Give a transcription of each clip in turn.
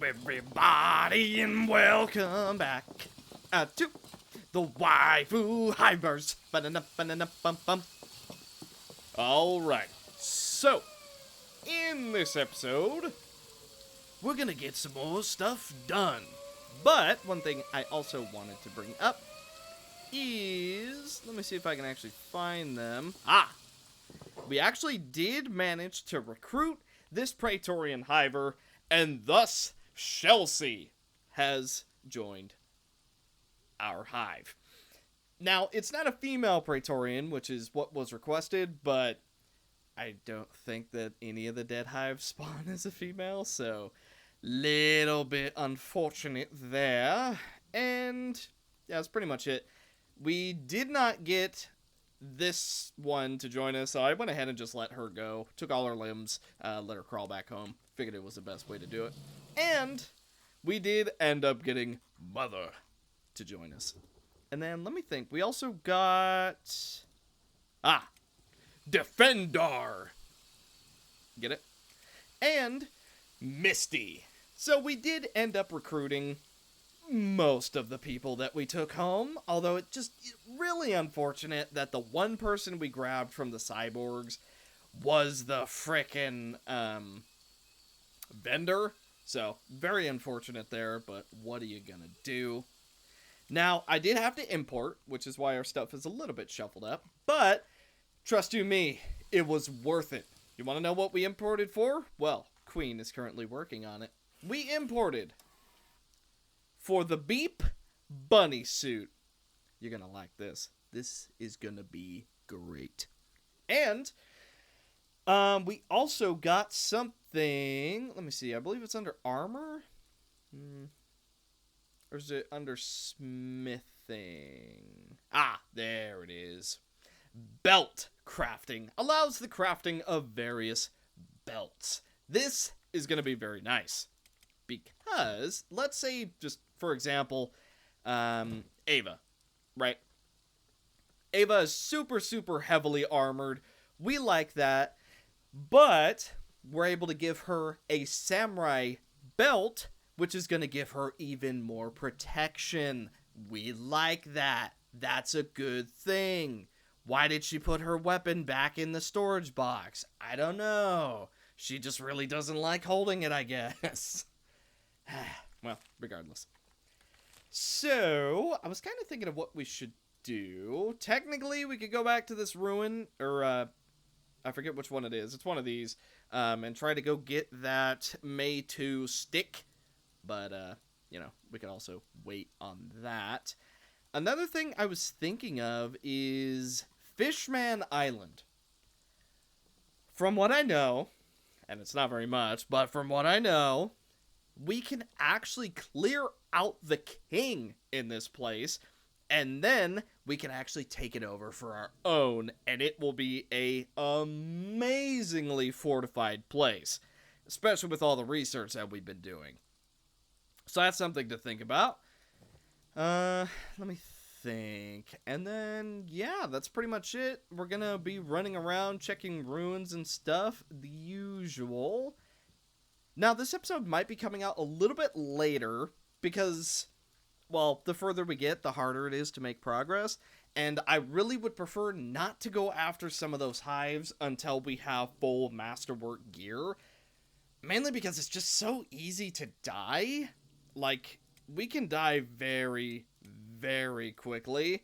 everybody, and welcome back to the Waifu Hivers. Alright, so in this episode, we're gonna get some more stuff done. But one thing I also wanted to bring up is, let me see if I can actually find them. We actually did manage to recruit this Praetorian Hiver, and thus Chelsea has joined our hive. Now, it's not a female Praetorian, which is what was requested, but I don't think that any of the dead hives spawn as a female, so little bit unfortunate there. And yeah, that's pretty much it. We did not get this one to join us, so I went ahead and just let her go. Took all her limbs, let her crawl back home. Figured it was the best way to do it. And we did end up getting Mother to join us. And then, let me think, we also got... Defendar! Get it? And Misty. So we did end up recruiting most of the people that we took home, although it's really unfortunate that the one person we grabbed from the cyborgs was the frickin' vendor. So, very unfortunate there, but what are you gonna do? Now, I did have to import, which is why our stuff is a little bit shuffled up, but trust you me, it was worth it. You want to know what we imported for? Well, Queen is currently working on it. We imported for the Beep bunny suit. You're gonna like this. This is gonna be great. And we also got something. Let me see. I believe it's under armor. Or is it under smithing? There it is. Belt crafting. Allows the crafting of various belts. This is going to be very nice. Because, let's say, just for example, Ava, right? Ava is super, super heavily armored. We like that. But we're able to give her a samurai belt, which is going to give her even more protection. We like that. That's a good thing. Why did she put her weapon back in the storage box? I don't know. She just really doesn't like holding it, I guess. Well, regardless. So, I was kind of thinking of what we should do. Technically, we could go back to this ruin, or, I forget which one it is. It's one of these, and try to go get that May 2 stick. But, we could also wait on that. Another thing I was thinking of is Fishman Island. From what I know, and it's not very much, but from what I know, we can actually clear out the king in this place, and then we can actually take it over for our own, and it will be a amazingly fortified place, especially with all the research that we've been doing. So that's something to think about. Let me think. And then, yeah, that's pretty much it. We're gonna be running around checking ruins and stuff, the usual. Now, this episode might be coming out a little bit later because, well, the further we get, the harder it is to make progress. And I really would prefer not to go after some of those hives until we have full masterwork gear. Mainly because it's just so easy to die. Like, we can die very, very quickly.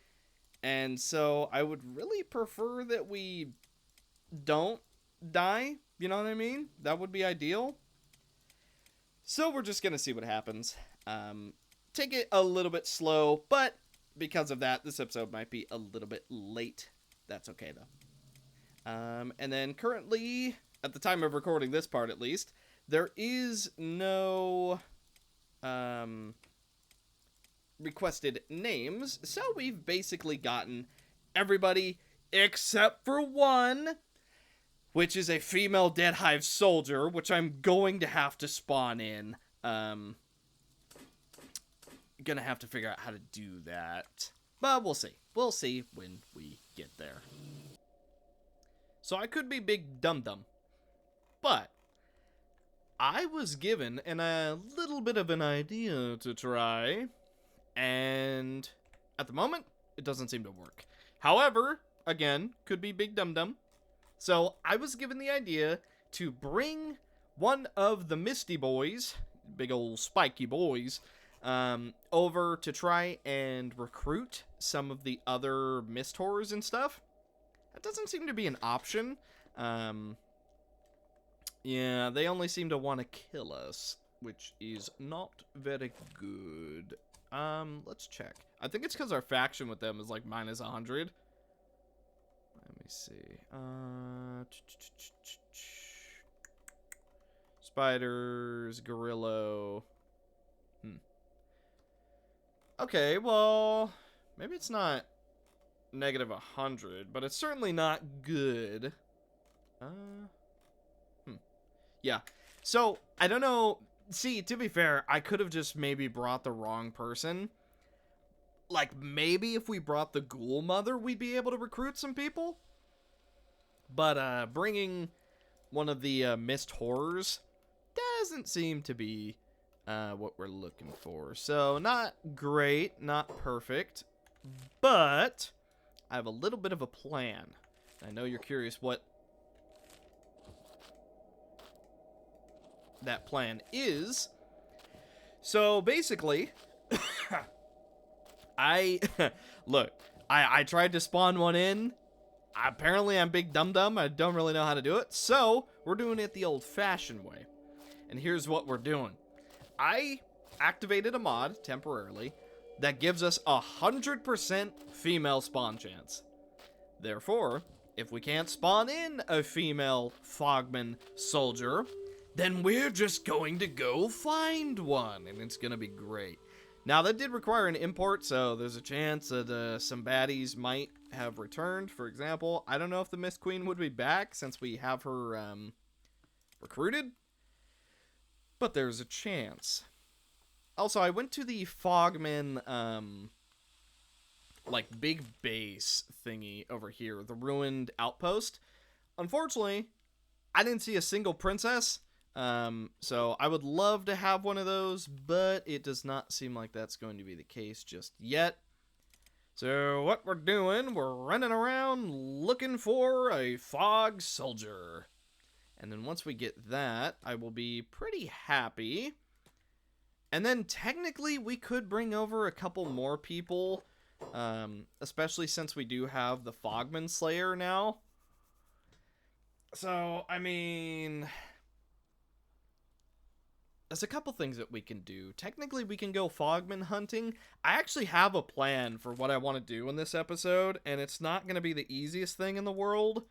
And so I would really prefer that we don't die. You know what I mean? That would be ideal. So we're just going to see what happens. Take it a little bit slow, but because of that, this episode might be a little bit late. That's okay, though. And then currently, at the time of recording this part at least, there is no requested names, so we've basically gotten everybody except for one, which is a female Dead Hive soldier, which I'm going to have to spawn in. Gonna have to figure out how to do that, but we'll see. We'll see when we get there. So I could be big dum-dum, but I was given a little bit of an idea to try, and at the moment, it doesn't seem to work. However, again, could be big dum-dum. So I was given the idea to bring one of the Misty boys, big old spiky boys, over to try and recruit some of the other Mist Horrors and stuff. That doesn't seem to be an option. Yeah, they only seem to want to kill us, which is not very good. Let's check. I think it's because our faction with them is like minus 100. Let me see. Spiders, Gorillo. Okay, well, maybe it's not negative 100, but it's certainly not good. Yeah. So, I don't know. See, to be fair, I could have just maybe brought the wrong person. Like, maybe if we brought the Ghoul Mother, we'd be able to recruit some people. But, bringing one of the Mist Horrors doesn't seem to be what we're looking for. So, not great, not perfect, but I have a little bit of a plan. I know you're curious what that plan is. So basically, I tried to spawn one in. Apparently I'm big dum-dum. I don't really know how to do it. So we're doing it the old-fashioned way. And here's what we're doing. I activated a mod temporarily that gives us 100% female spawn chance. Therefore, if we can't spawn in a female Fogman soldier, then we're just going to go find one, and it's going to be great. Now, that did require an import, so there's a chance that some baddies might have returned. For example, I don't know if the Mist Queen would be back since we have her recruited, but there's a chance. Also, I went to the Fogman, like, big base thingy over here, the ruined outpost. Unfortunately, I didn't see a single princess. So I would love to have one of those, but it does not seem like that's going to be the case just yet. So what we're doing, we're running around looking for a fog soldier. And then once we get that, I will be pretty happy. And then technically we could bring over a couple more people, especially since we do have the Fogman Slayer now. So, I mean, there's a couple things that we can do. Technically, we can go Fogman hunting. I actually have a plan for what I want to do in this episode, and it's not going to be the easiest thing in the world.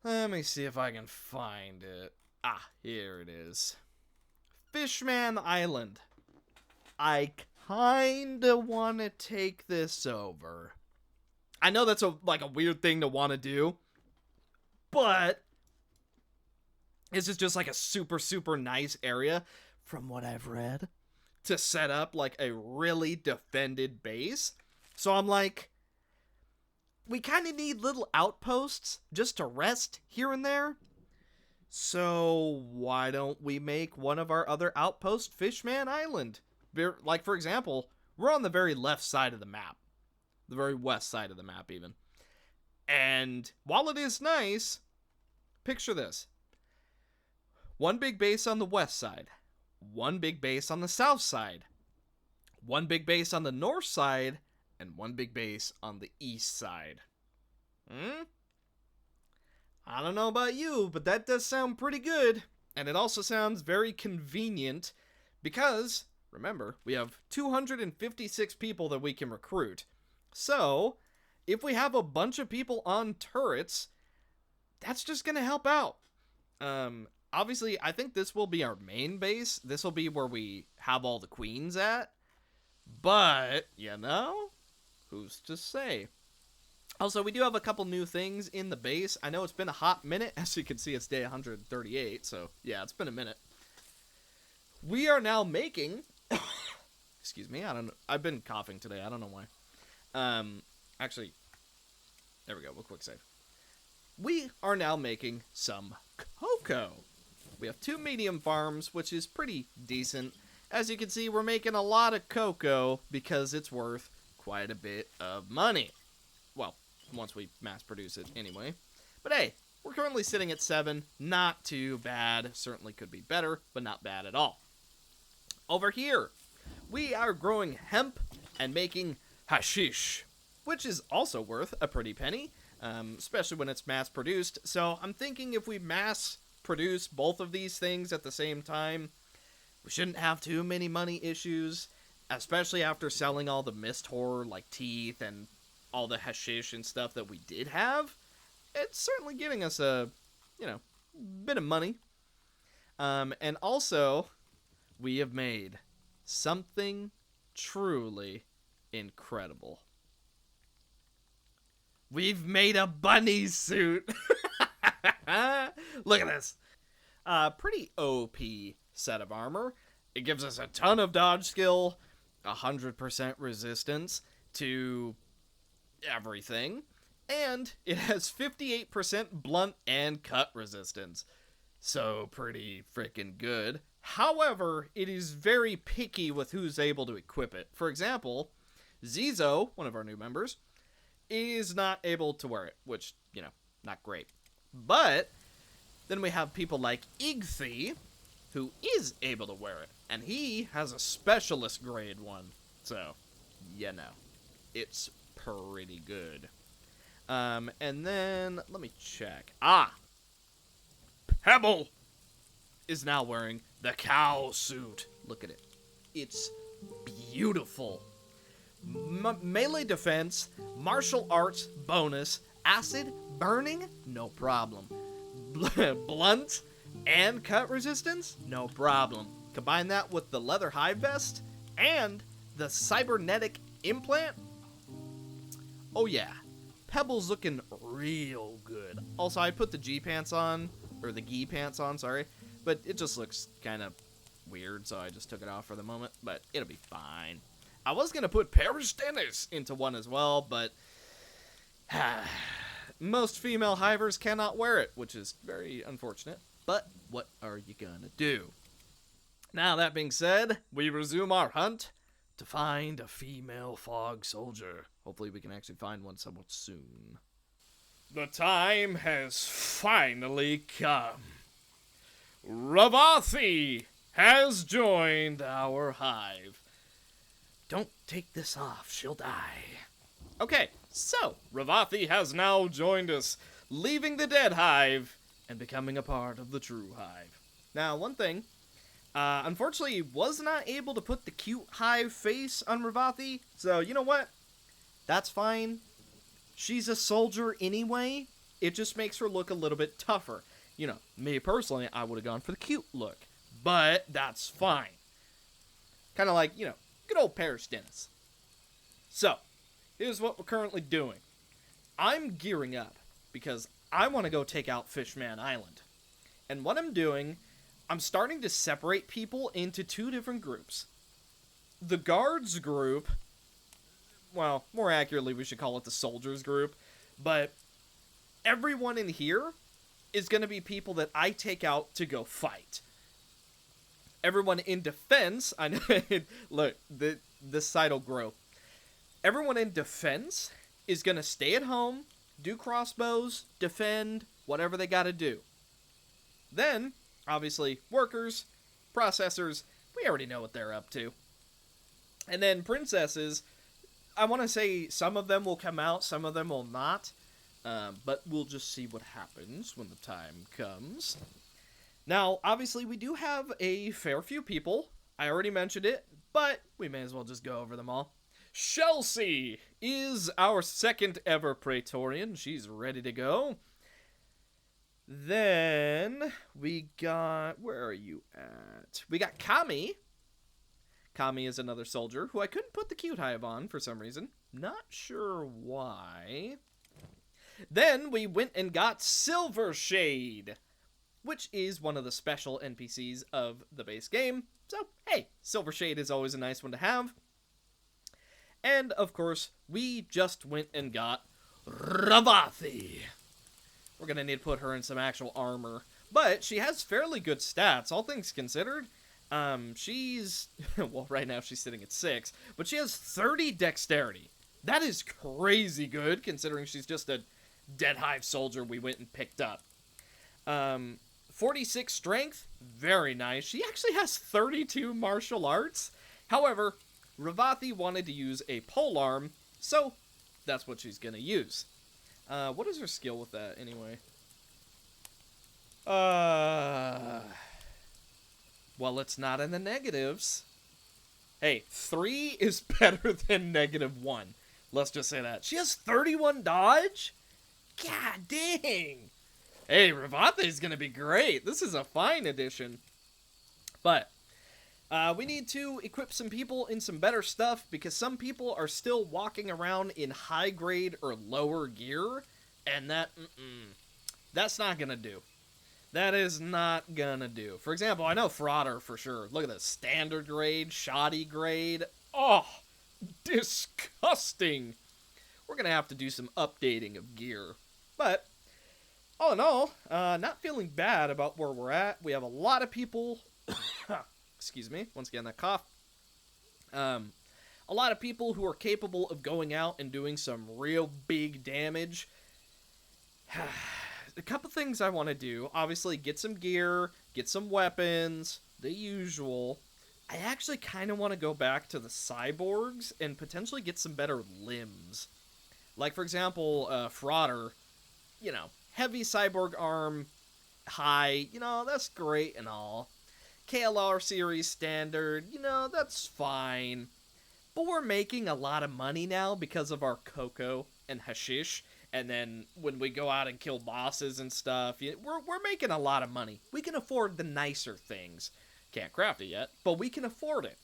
Let me see if I can find it. Ah, here it is. Fishman Island. I kinda want to take this over. I know that's a weird thing to want to do, but this is just like a super, super nice area, from what I've read, to set up like a really defended base. So I'm like, we kind of need little outposts just to rest here and there. So why don't we make one of our other outposts Fishman Island? Like, for example, we're on the very left side of the map. The very west side of the map, even. And while it is nice, picture this. One big base on the west side. One big base on the south side. One big base on the north side. And one big base on the east side. I don't know about you, but that does sound pretty good. And it also sounds very convenient because, remember, we have 256 people that we can recruit. So, if we have a bunch of people on turrets, that's just going to help out. Obviously, I think this will be our main base. This will be where we have all the queens at. But, you know, who's to say? Also, we do have a couple new things in the base. I know it's been a hot minute. As you can see, it's day 138. So, yeah, it's been a minute. We are now making... Excuse me, I don't know. I've been coughing today. I don't know why. Actually, there we go. We'll quick save. We are now making some cocoa. We have 2 medium farms, which is pretty decent. As you can see, we're making a lot of cocoa because it's worth quite a bit of money. Well, once we mass produce it anyway. But hey, we're currently sitting at 7. Not too bad. Certainly could be better, but not bad at all. Over here, we are growing hemp and making hashish, which is also worth a pretty penny, especially when it's mass produced. So I'm thinking if we mass produce both of these things at the same time, we shouldn't have too many money issues, especially after selling all the mist horror like teeth and all the hashish and stuff that we did have. It's certainly getting us a, bit of money. And also, we have made something truly incredible. We've made a bunny suit. Look at this. Pretty OP set of armor. It gives us a ton of dodge skill, 100% resistance to everything, and it has 58% blunt and cut resistance. So pretty freaking good. However, it is very picky with who's able to equip it. For example, Zizo, one of our new members, is not able to wear it, which, not great. But then we have people like Igthi, who is able to wear it, and he has a specialist grade 1. So, it's pretty good. And then, let me check. Pebble is now wearing the cow suit. Look at it. It's beautiful. Melee defense, martial arts bonus, acid burning, no problem. Blunt and cut resistance, no problem. Combine that with the leather hive vest and the cybernetic implant. Oh yeah, Pebble's looking real good. Also, I put the G pants on, or the gi pants on, sorry, but it just looks kind of weird, so I just took it off for the moment, but it'll be fine. I was going to put Paris Dennis into one as well, but most female hivers cannot wear it, which is very unfortunate. But what are you going to do? Now, that being said, we resume our hunt to find a female fog soldier. Hopefully we can actually find one somewhat soon. The time has finally come. Ravathi has joined our hive. Don't take this off, she'll die. Okay, so Ravathi has now joined us, leaving the dead hive and becoming a part of the true hive. Now, one thing, unfortunately, was not able to put the cute hive face on Ravathi, so you know what? That's fine. She's a soldier anyway. It just makes her look a little bit tougher. Me personally, I would have gone for the cute look, but that's fine. Kind of like, good old Paris Dennis. So, here's what we're currently doing. I'm gearing up because I want to go take out Fishman Island. And what I'm doing, I'm starting to separate people into 2 different groups. The guards group, well, more accurately we should call it the soldiers group, but everyone in here is going to be people that I take out to go fight. Everyone in defense, I know, look, this side will grow. Everyone in defense is going to stay at home, do crossbows, defend, whatever they got to do. Then, obviously, workers, processors, we already know what they're up to. And then princesses, I want to say some of them will come out, some of them will not. But we'll just see what happens when the time comes. Now, obviously, we do have a fair few people. I already mentioned it, but we may as well just go over them all. Chelsea is our second ever Praetorian. She's ready to go. Then we got... Where are you at? We got Kami. Kami is another soldier who I couldn't put the cute hive on for some reason. Not sure why. Then we went and got Silvershade, which is one of the special NPCs of the base game. So, hey, Silvershade is always a nice one to have. And, of course, we just went and got Ravathi. We're going to need to put her in some actual armor. But she has fairly good stats, all things considered. She's, well, right now she's sitting at 6, but she has 30 dexterity. That is crazy good, considering she's just a Dead Hive soldier we went and picked up. 46 strength, very nice. She actually has 32 martial arts. However, Ravathi wanted to use a polearm, so that's what she's going to use. What is her skill with that, anyway? Well, it's not in the negatives. Hey, 3 is better than -1. Let's just say that. She has 31 dodge? God dang. Hey, Ravathi's going to be great. This is a fine addition. But we need to equip some people in some better stuff because some people are still walking around in high grade or lower gear. And that's not going to do. That is not gonna do. For example, I know Frauder for sure. Look at this. Standard grade, shoddy grade. Oh, disgusting. We're gonna have to do some updating of gear. But, all in all, not feeling bad about where we're at. We have a lot of people... Excuse me. Once again, that cough. A lot of people who are capable of going out and doing some real big damage. A couple things I want to do. Obviously, get some gear, get some weapons, the usual. I actually kind of want to go back to the cyborgs and potentially get some better limbs. Like, for example, Frauder, you know, heavy cyborg arm, high, you know, that's great and all. KLR series standard, you know, that's fine. But we're making a lot of money now because of our cocoa and hashish. And then when we go out and kill bosses and stuff, we're making a lot of money. We can afford the nicer things. Can't craft it yet, but we can afford it.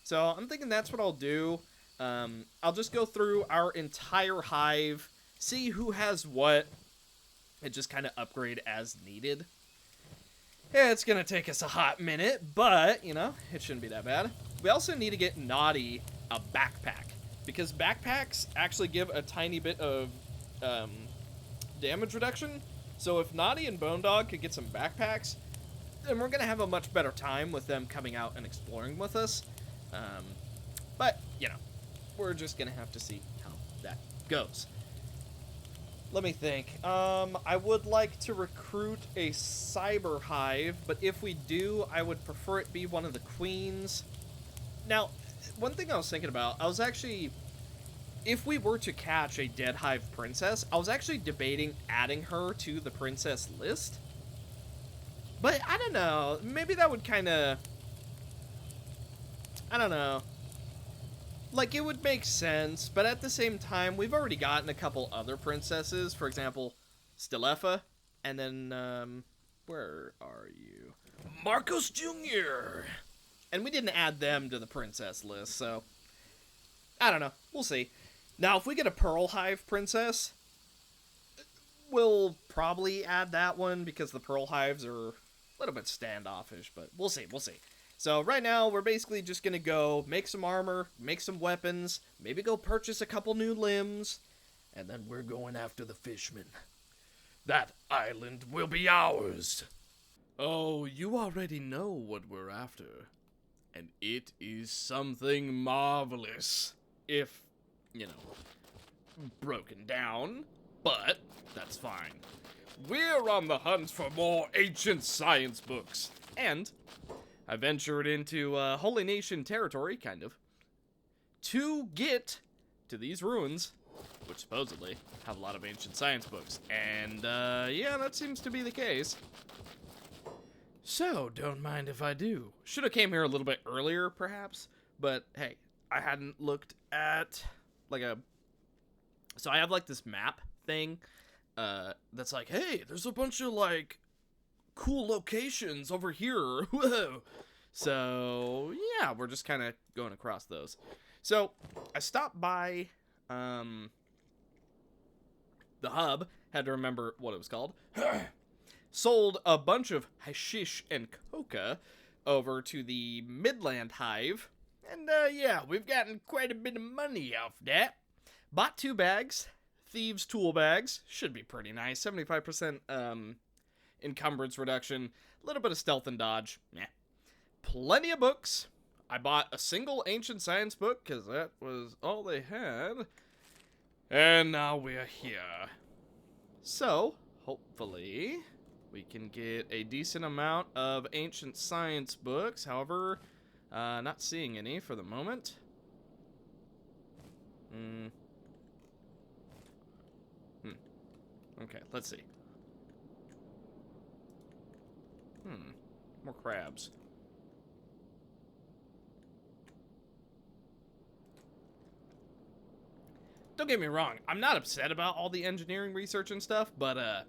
So I'm thinking that's what I'll do. I'll just go through our entire hive, see who has what, and just kind of upgrade as needed. Yeah, it's going to take us a hot minute, but, you know, it shouldn't be that bad. We also need to get Naughty a backpack, because backpacks actually give a tiny bit of damage reduction. So if Naughty and Bone Dog could get some backpacks, then we're going to have a much better time with them coming out and exploring with us. But, you know, we're just going to have to see how that goes. Let me think. I would like to recruit a Cyber Hive, but if we do, I would prefer it be one of the queens. Now, one thing I was thinking about, I was actually... If we were to catch a Dead Hive princess, I was actually debating adding her to the princess list. But, I don't know. Maybe that would kind of... I don't know. Like, it would make sense, but at the same time, we've already gotten a couple other princesses. For example, Stilefa. And then, where are you? Marcos Jr. And we didn't add them to the princess list, so... I don't know. We'll see. Now, if we get a Pearl Hive princess, we'll probably add that one because the Pearl Hives are a little bit standoffish, but we'll see, we'll see. So right now, we're basically just going to go make some armor, make some weapons, maybe go purchase a couple new limbs, and then we're going after the Fishman. That island will be ours. Oh, you already know what we're after, and it is something marvelous. If, you know, broken down, but that's fine. We're on the hunt for more ancient science books, and I ventured into Holy Nation territory, kind of, to get to these ruins, which supposedly have a lot of ancient science books, and yeah, that seems to be the case. So, don't mind if I do. Should have came here a little bit earlier, perhaps, but hey, I hadn't looked at, like, so I have, like, this map thing, that's like, hey, there's a bunch of, like, cool locations over here, whoa. So, yeah, we're just kind of going across those. So, I stopped by, the hub, had to remember what it was called, sold a bunch of hashish and coca over to the Midland Hive. And, yeah, we've gotten quite a bit of money off that. Bought 2 bags. Thieves' tool bags. Should be pretty nice. 75% encumbrance reduction, a little bit of stealth and dodge. Yeah. Plenty of books. I bought a single ancient science book because that was all they had. And now we're here. So, hopefully, we can get a decent amount of ancient science books. However, not seeing any for the moment. Okay, let's see. More crabs. Don't get me wrong, I'm not upset about all the engineering research and stuff, but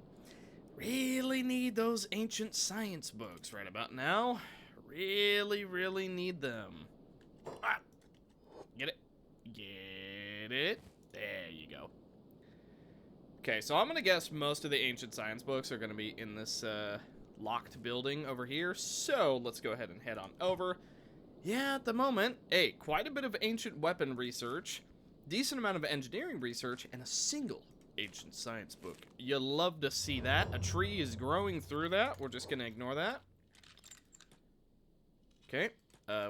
really need those ancient science books right about now. Really need them. Ah, get it? Get it? There you go. Okay, so I'm gonna guess most of the ancient science books are gonna be in this locked building over here, so let's go ahead and head on over. Yeah, at the moment, hey, quite a bit of ancient weapon research, decent amount of engineering research, and a single ancient science book. You love to see that. A tree is growing through that. We're just gonna ignore that. Okay,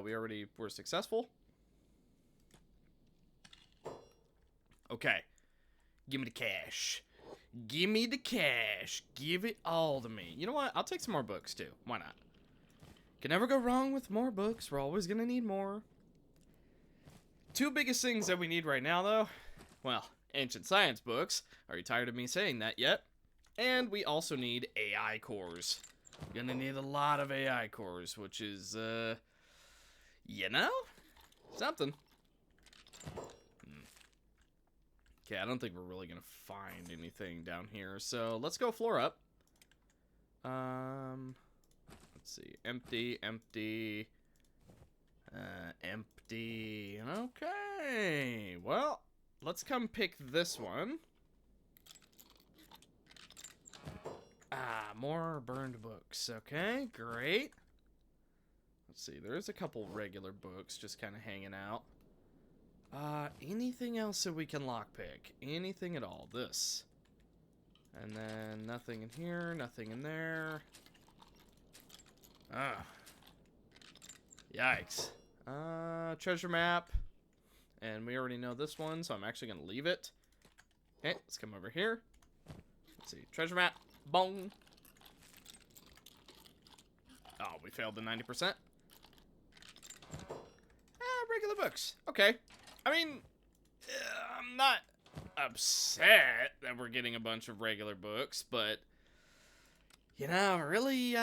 we already were successful. Okay, give me the cash. Give me the cash. Give it all to me. You know what? I'll take some more books too. Why not? Can never go wrong with more books. We're always gonna need more. Two biggest things that we need right now, though, well, ancient science books. Are you tired of me saying that yet? And we also need AI cores. Gonna need a lot of AI cores, which is, you know, something. Okay, I don't think we're really gonna find anything down here, so let's go floor up. Let's see, empty, empty. Empty. Okay. Well, let's come pick this one. More burned books. Okay, great. Let's see. There's a couple regular books just kind of hanging out. Anything else that we can lockpick? Anything at all? This. And then nothing in here, nothing in there. Yikes. Treasure map. And we already know this one, so I'm actually going to leave it. Okay, let's come over here. Let's see. Treasure map. Bong. Oh, we failed the 90%. Regular books. Okay. I mean, I'm not upset that we're getting a bunch of regular books, but you know, really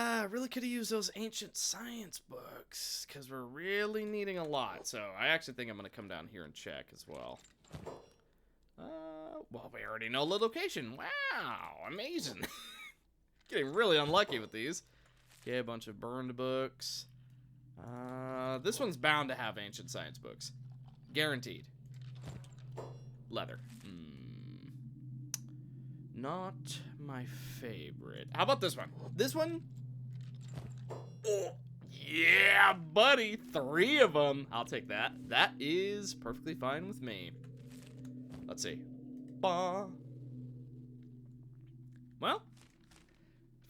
could have used those ancient science books, because we're really needing a lot. So I actually think I'm going to come down here and check as well. Well, we already know the location. Wow, amazing. Getting really unlucky with these. Okay, a bunch of burned books. This one's bound to have ancient science books. Guaranteed. Leather. Not my favorite. How about this one? This one? Oh, yeah, buddy. 3 of them. I'll take that. That is perfectly fine with me. Let's see. Well,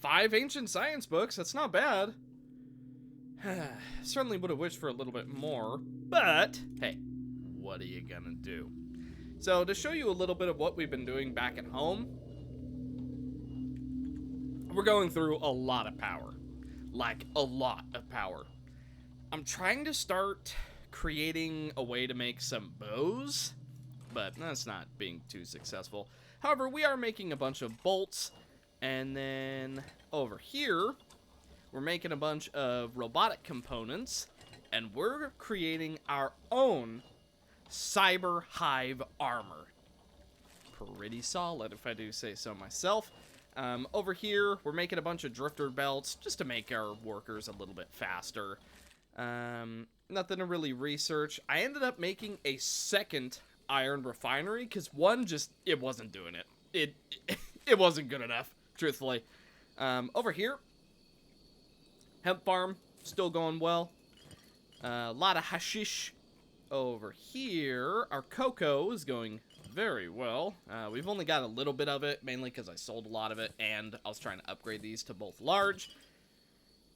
5 ancient science books. That's not bad. Certainly would have wished for a little bit more, but hey, what are you gonna do? So to show you a little bit of what we've been doing back at home, we're going through a lot of power. Like, a lot of power. I'm trying to start creating a way to make some bows, but that's not being too successful. However, we are making a bunch of bolts, and then over here, we're making a bunch of robotic components, and we're creating our own Cyber Hive armor. Pretty solid, if I do say so myself. Over here, we're making a bunch of drifter belts just to make our workers a little bit faster. Nothing to really research. I ended up making a second iron refinery because one just, it wasn't doing it. It wasn't good enough, truthfully. Over here, hemp farm, still going well. A lot of hashish. Over here, our cocoa is going very well. We've only got a little bit of it, mainly because I sold a lot of it, and I was trying to upgrade these to both large,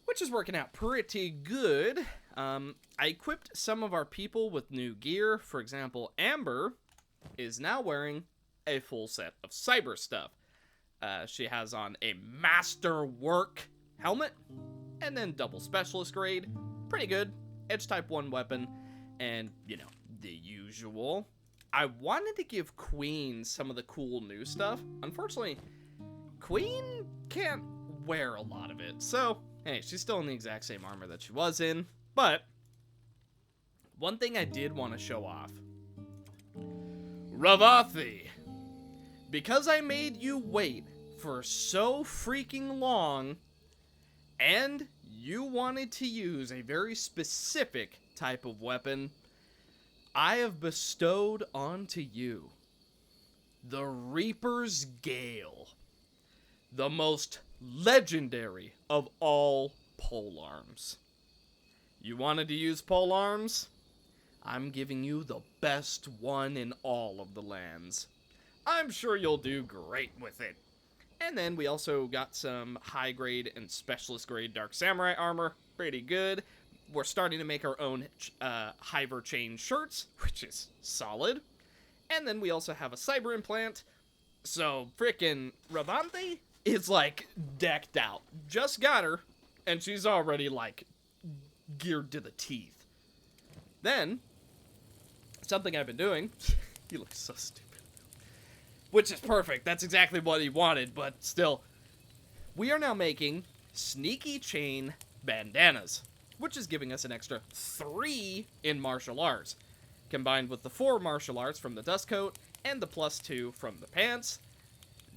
which is working out pretty good. I equipped some of our people with new gear. For example, Amber is now wearing a full set of cyber stuff. She has on a masterwork helmet, and then double specialist grade. Pretty good. Edge type 1 weapon, and, you know, the usual. I wanted to give Queen some of the cool new stuff. Unfortunately, Queen can't wear a lot of it. So, hey, she's still in the exact same armor that she was in. But, one thing I did want to show off. Ravathi. Because I made you wait for so freaking long, and you wanted to use a very specific type of weapon, I have bestowed onto you the Reaper's Gale, the most legendary of all polearms. You wanted to use polearms? I'm giving you the best one in all of the lands. I'm sure you'll do great with it. And then we also got some high grade and specialist grade Dark Samurai armor. Pretty good. We're starting to make our own Hiver chain shirts, which is solid. And then we also have a cyber implant. So frickin' Ravante is like decked out. Just got her, and she's already like geared to the teeth. Then, something I've been doing, he looks so stupid. Which is perfect. That's exactly what he wanted, but still. We are now making sneaky chain bandanas, which is giving us an extra 3 in martial arts. Combined with the 4 martial arts from the dust coat and the +2 from the pants,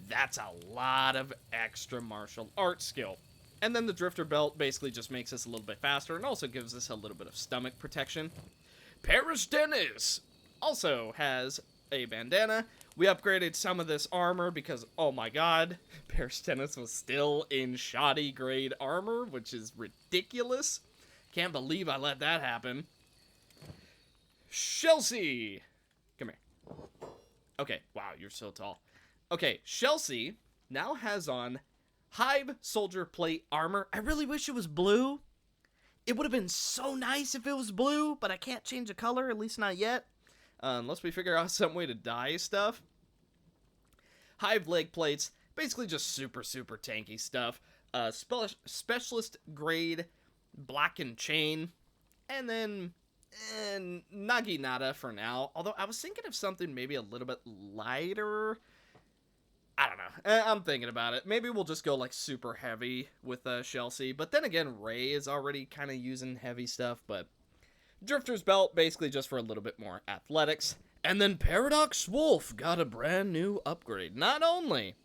that's a lot of extra martial arts skill. And then the drifter belt basically just makes us a little bit faster and also gives us a little bit of stomach protection. Paris Dennis also has a bandana. We upgraded some of this armor because, oh my god, Paris Dennis was still in shoddy grade armor, which is ridiculous. Can't believe I let that happen. Chelsea! Come here. Okay, wow, you're so tall. Okay, Chelsea now has on Hive Soldier Plate armor. I really wish it was blue. It would have been so nice if it was blue, but I can't change the color, at least not yet. Unless we figure out some way to dye stuff. Hive leg plates, basically just super, super tanky stuff. Specialist grade blackened chain. And then Naginata for now. Although I was thinking of something maybe a little bit lighter. I don't know. I'm thinking about it. Maybe we'll just go like super heavy with Chelsea. But then again, Ray is already kind of using heavy stuff. But Drifter's belt, basically just for a little bit more athletics. And then Paradox Wolf got a brand new upgrade. Not only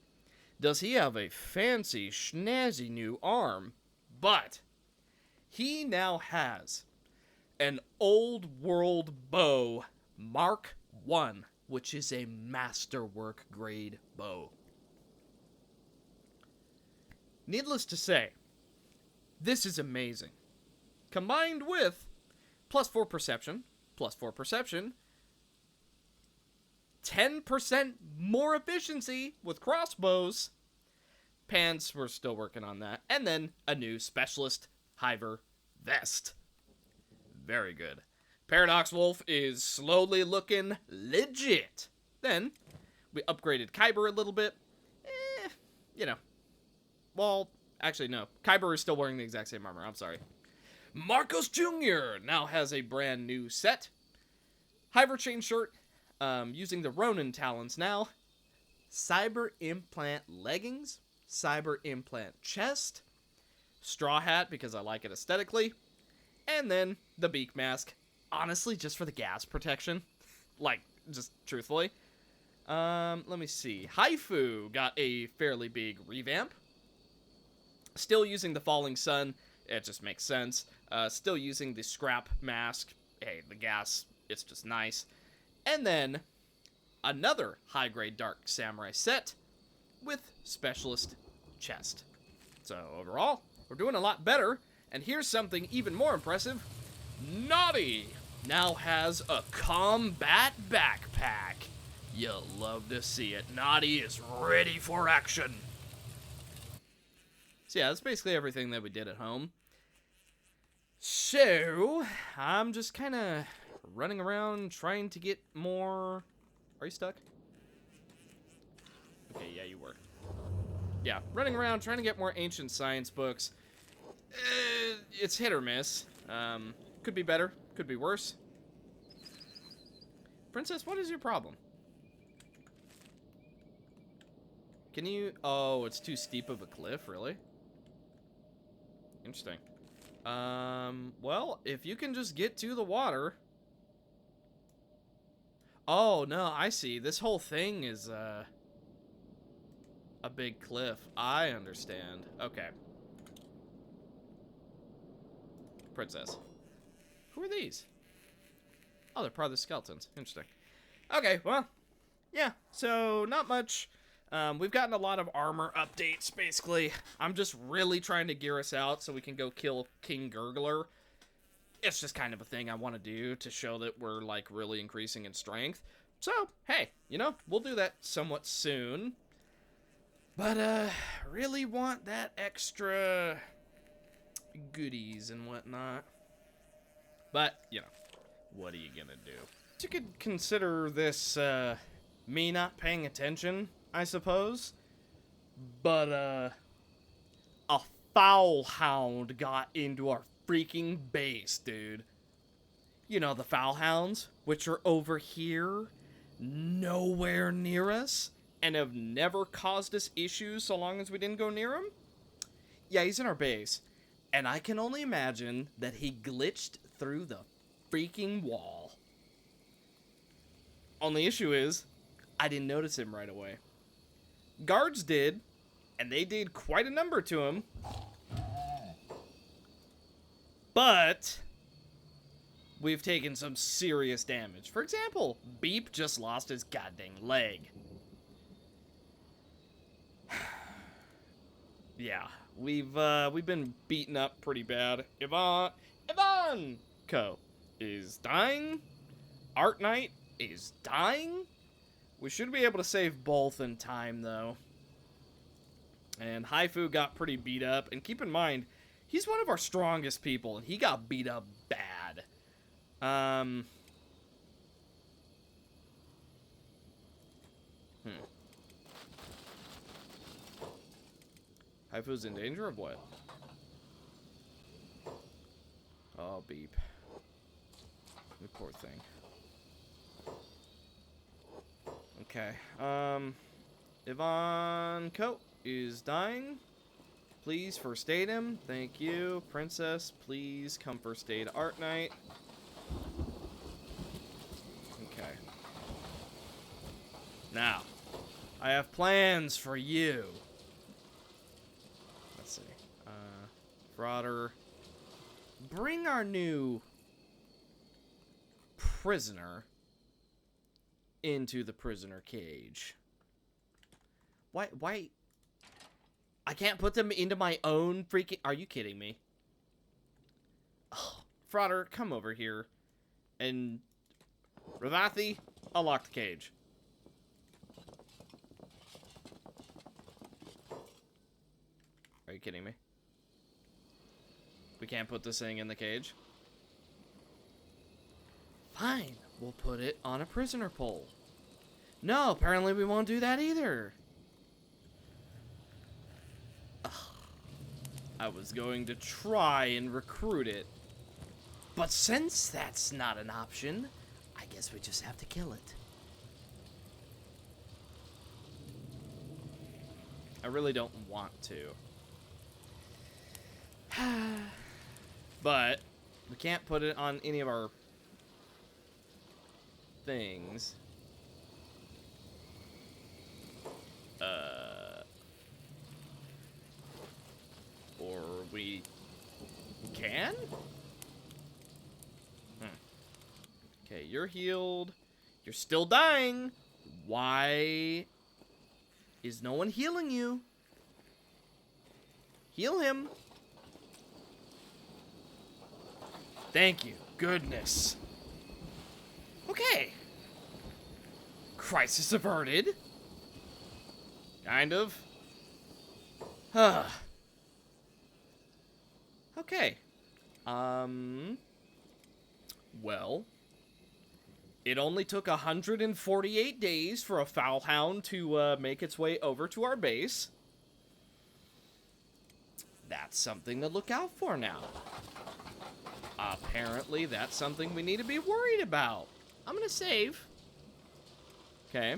does he have a fancy, schnazzy new arm, but he now has an old world bow Mark I, which is a masterwork grade bow. Needless to say, this is amazing. Combined with +4 perception, +4 perception, 10% more efficiency with crossbows. Pants, we're still working on that. And then a new specialist Hiver vest. Very good. Paradox Wolf is slowly looking legit. Then, we upgraded Kyber a little bit. You know. Well, actually, no. Kyber is still wearing the exact same armor. I'm sorry. Marcos Jr. now has a brand new set. Hiver chain shirt. Using the Ronin talons now. Cyber implant leggings. Cyber implant chest. Straw hat because I like it aesthetically. And then the beak mask. Honestly, just for the gas protection. Like, just truthfully. Let me see. Haifu got a fairly big revamp. Still using the Falling Sun. It just makes sense. Still using the scrap mask. Hey, the gas, it's just nice. And then another high-grade Dark Samurai set with specialist chest. So overall, we're doing a lot better. And here's something even more impressive. Naughty now has a combat backpack. You'll love to see it. Naughty is ready for action. So yeah, that's basically everything that we did at home. So, I'm just kind of running around trying to get more... Are you stuck? Okay, yeah, you were. Yeah, running around trying to get more ancient science books. It's hit or miss. Could be better, could be worse. Princess, what is your problem? Can you... Oh, it's too steep of a cliff, really? Interesting. Well, if you can just get to the water... Oh, no, I see. This whole thing is, a big cliff. I understand. Okay. Princess. Who are these? Oh, they're part of the skeletons. Interesting. Okay, well, yeah, so not much. We've gotten a lot of armor updates, basically. I'm just really trying to gear us out so we can go kill King Gurgler. It's just kind of a thing I want to do to show that we're, like, really increasing in strength. So, hey, you know, we'll do that somewhat soon. But, really want that extra goodies and whatnot. But, you know, what are you gonna do? You could consider this, me not paying attention, I suppose. But, a foul hound got into our freaking base, dude. You know, the foul hounds, which are over here, nowhere near us, and have never caused us issues so long as we didn't go near him? Yeah, he's in our base. And I can only imagine that he glitched through the freaking wall. Only issue is, I didn't notice him right away. Guards did, and they did quite a number to him. But we've taken some serious damage. For example, Beep just lost his goddamn leg. Yeah, we've been beaten up pretty bad. Ivan Co is dying. Art Knight is dying. We should be able to save both in time, though. And Haifu got pretty beat up. And keep in mind, he's one of our strongest people, and he got beat up bad. Haifu's in danger of what? Oh, Beep. The poor thing. Okay. Ivan Coat is dying. Please first aid him. Thank you. Princess, please come first aid Art Knight. Okay. Now, I have plans for you. Let's see. Frauder. Bring our new prisoner into the prisoner cage. Why? I can't put them into my own freaking... Are you kidding me? Oh, Frauder, come over here. And... Ravathi, unlock the cage. Are you kidding me? We can't put this thing in the cage? Fine, we'll put it on a prisoner pole. No, apparently we won't do that either. Ugh. I was going to try and recruit it. But since that's not an option, I guess we just have to kill it. I really don't want to. But we can't put it on any of our things. Or we can? Okay, you're healed. You're still dying. Why is no one healing you? Heal him. Thank you. Goodness. Okay. Crisis averted. Kind of. Okay. Well, it only took 148 days for a foulhound to make its way over to our base. That's something to look out for now. Apparently, that's something we need to be worried about. I'm gonna save. Okay.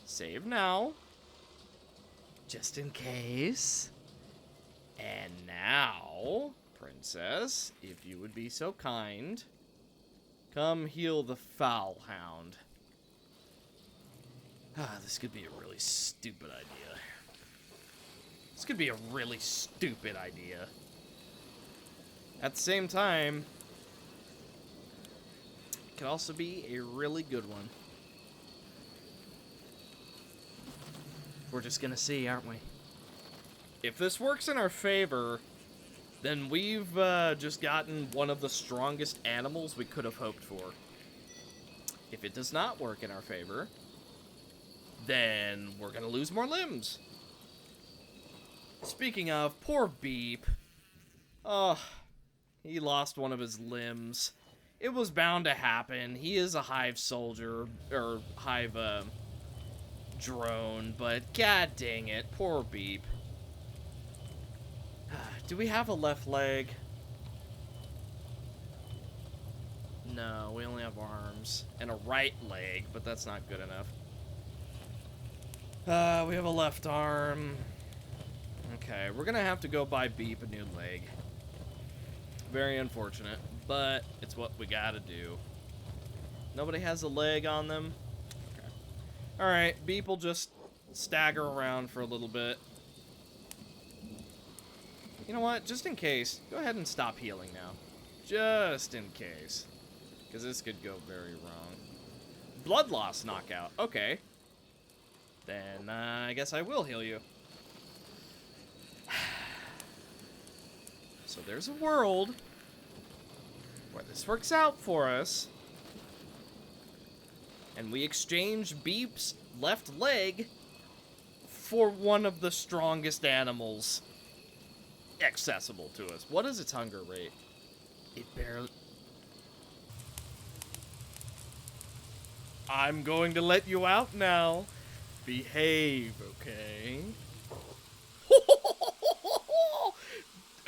Save now. Just in case. And now, Princess, if you would be so kind, come heal the foulhound. This could be a really stupid idea. This could be a really stupid idea. At the same time, it could also be a really good one. We're just gonna see, aren't we? If this works in our favor, then we've just gotten one of the strongest animals we could have hoped for. If it does not work in our favor, then we're gonna lose more limbs. Speaking of, poor Beep. Oh, he lost one of his limbs. It was bound to happen. He is a Hive soldier, or Hive drone, but god dang it, poor Beep. Do we have a left leg? No, we only have arms. And a right leg, but that's not good enough. We have a left arm. Okay, we're gonna have to go buy Beep a new leg. Very unfortunate, but it's what we gotta do. Nobody has a leg on them? Okay. Alright, Beep will just stagger around for a little bit. You know what? Just in case, go ahead and stop healing now. Just in case. Because this could go very wrong. Blood loss knockout. Okay. Then, I guess I will heal you. So there's a world where this works out for us. And we exchange Beep's left leg for one of the strongest animals accessible to us. What is its hunger rate? It barely... I'm going to let you out now. Behave, okay?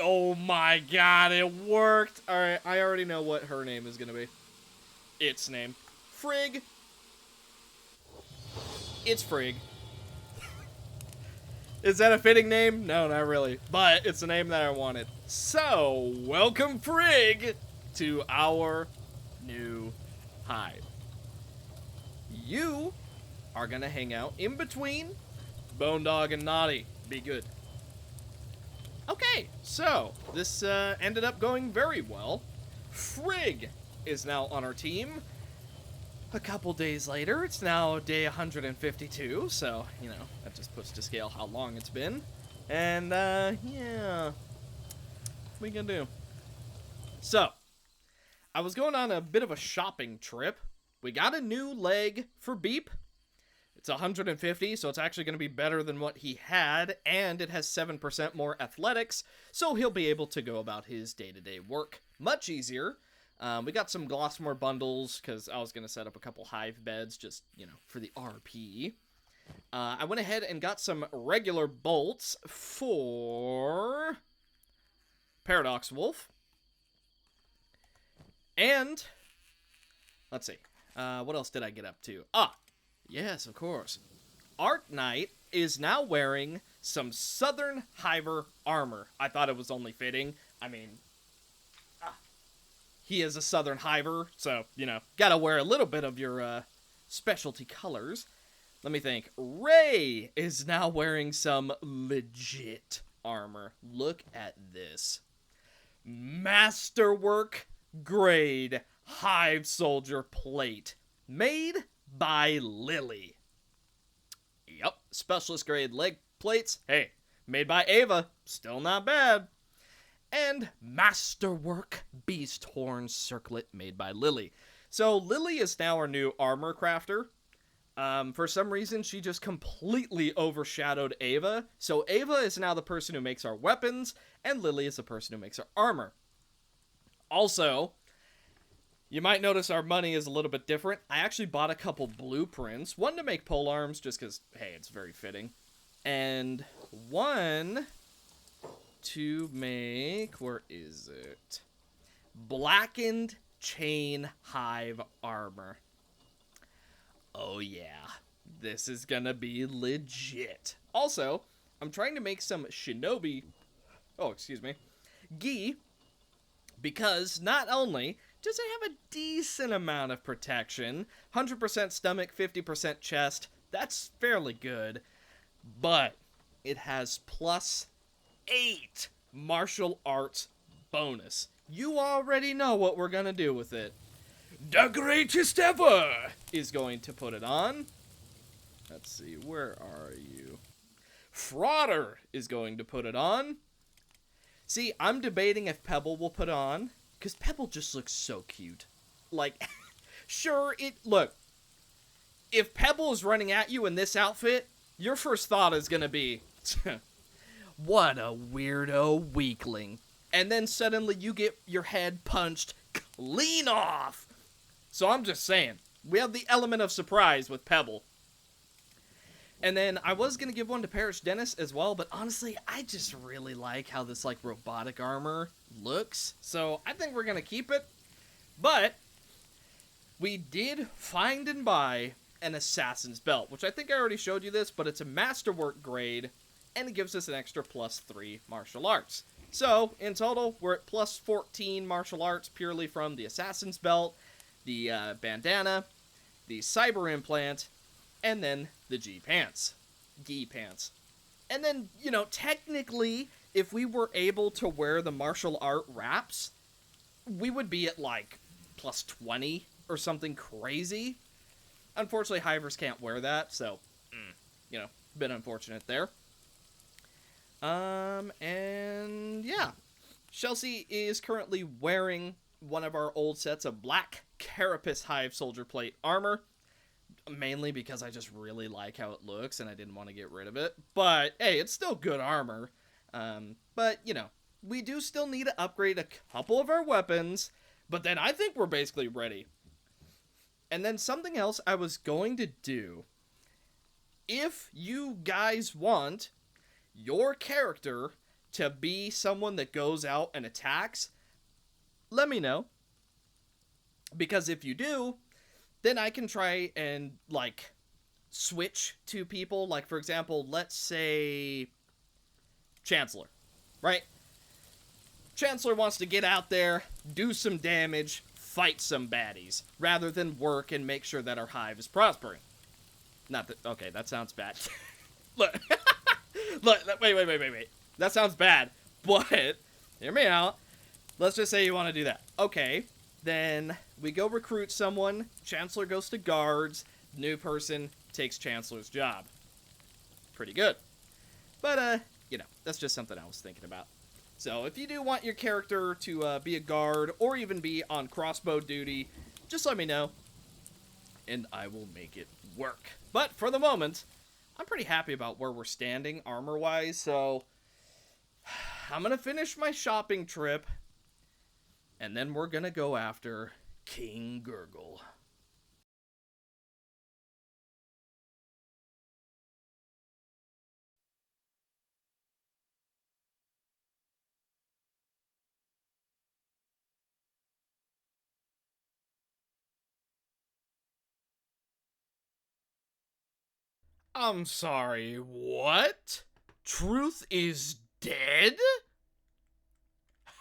Oh my god, it worked! Alright, I already know what her name is gonna be. Its name. Frigg. It's Frigg. Is that a fitting name? No, not really. But it's the name that I wanted. So, welcome Frigg to our new hive. You are gonna hang out in between Bone Dog and Naughty. Be good. Okay, so this ended up going very well. Frigg is now on our team. A couple days later, it's now day 152, so, you know, that just puts to scale how long it's been. And, yeah, what we gonna do? So, I was going on a bit of a shopping trip. We got a new leg for Beep. It's 150, so it's actually going to be better than what he had, and it has 7% more athletics, so he'll be able to go about his day-to-day work much easier. We got some Glossmore bundles, because I was going to set up a couple hive beds, just, you know, for the RP. I went ahead and got some regular bolts for Paradox Wolf. And, let's see, what else did I get up to? Yes, of course. Art Knight is now wearing some Southern Hiver armor. I thought it was only fitting. I mean, he is a Southern Hiver, so, you know, gotta wear a little bit of your specialty colors. Let me think. Ray is now wearing some legit armor. Look at this. Masterwork grade Hive Soldier plate. Made by Lily. Yep, specialist grade leg plates. Hey, made by Ava. Still not bad. And Masterwork Beast Horn Circlet made by Lily. So Lily is now our new armor crafter. For some reason, she just completely overshadowed Ava. So Ava is now the person who makes our weapons, and Lily is the person who makes our armor. Also, you might notice our money is a little bit different. I actually bought a couple blueprints. One to make polearms, just because, hey, it's very fitting. And one to make, where is it? Blackened chain hive armor. Oh yeah, this is gonna be legit. Also, I'm trying to make some shinobi, gi, because not only does it have a decent amount of protection, 100% stomach, 50% chest, that's fairly good, but it has +8 martial arts bonus. You already know what we're gonna do with it. The greatest ever is going to put it on. Let's see, where are you? Frauder is going to put it on. See, I'm debating if Pebble will put it on, because Pebble just looks so cute. Like, sure, look, if Pebble is running at you in this outfit, your first thought is going to be, what a weirdo weakling. And then suddenly you get your head punched clean off. So I'm just saying, we have the element of surprise with Pebble. And then I was going to give one to Parish Dennis as well, but honestly, I just really like how this, like, robotic armor looks. So I think we're going to keep it. But we did find and buy an Assassin's Belt, which I think I already showed you this, but it's a Masterwork grade, and it gives us an extra +3 martial arts. So, in total, we're at +14 martial arts purely from the Assassin's Belt, the bandana, the cyber implant, and then the gi pants. And then, you know, technically, if we were able to wear the martial art wraps, we would be at like +20 or something crazy. Unfortunately, hivers can't wear that, so, you know, a bit unfortunate there. And yeah, Chelsea is currently wearing one of our old sets of black Carapace Hive Soldier Plate armor, mainly because I just really like how it looks and I didn't want to get rid of it. But hey, it's still good armor. But you know, we do still need to upgrade a couple of our weapons, but then I think we're basically ready. And then something else I was going to do, if you guys want your character to be someone that goes out and attacks, let me know. Because if you do, then I can try and, like, switch to people. Like, for example, let's say Chancellor, right? Chancellor wants to get out there, do some damage, fight some baddies, rather than work and make sure that our hive is prospering. Not that, okay, that sounds bad. Look, wait. That sounds bad, but hear me out. Let's just say you want to do that. Okay, then we go recruit someone. Chancellor goes to guards. New person takes Chancellor's job. Pretty good. But, you know, that's just something I was thinking about. So if you do want your character to be a guard or even be on crossbow duty, just let me know, and I will make it work. But for the moment, I'm pretty happy about where we're standing armor-wise, so I'm going to finish my shopping trip, and then we're going to go after King Gurgle. I'm sorry, what? Truth is dead?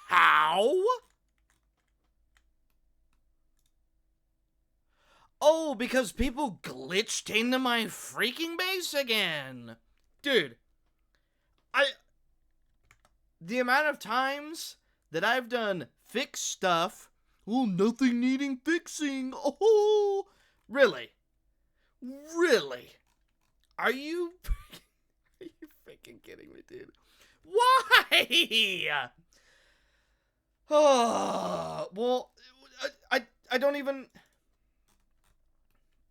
How? Oh, because people glitched into my freaking base again. Dude, the amount of times that I've done fix stuff, oh, nothing needing fixing, oh, really? Really? Are you freaking kidding me, dude? Why? Oh, well, I don't even...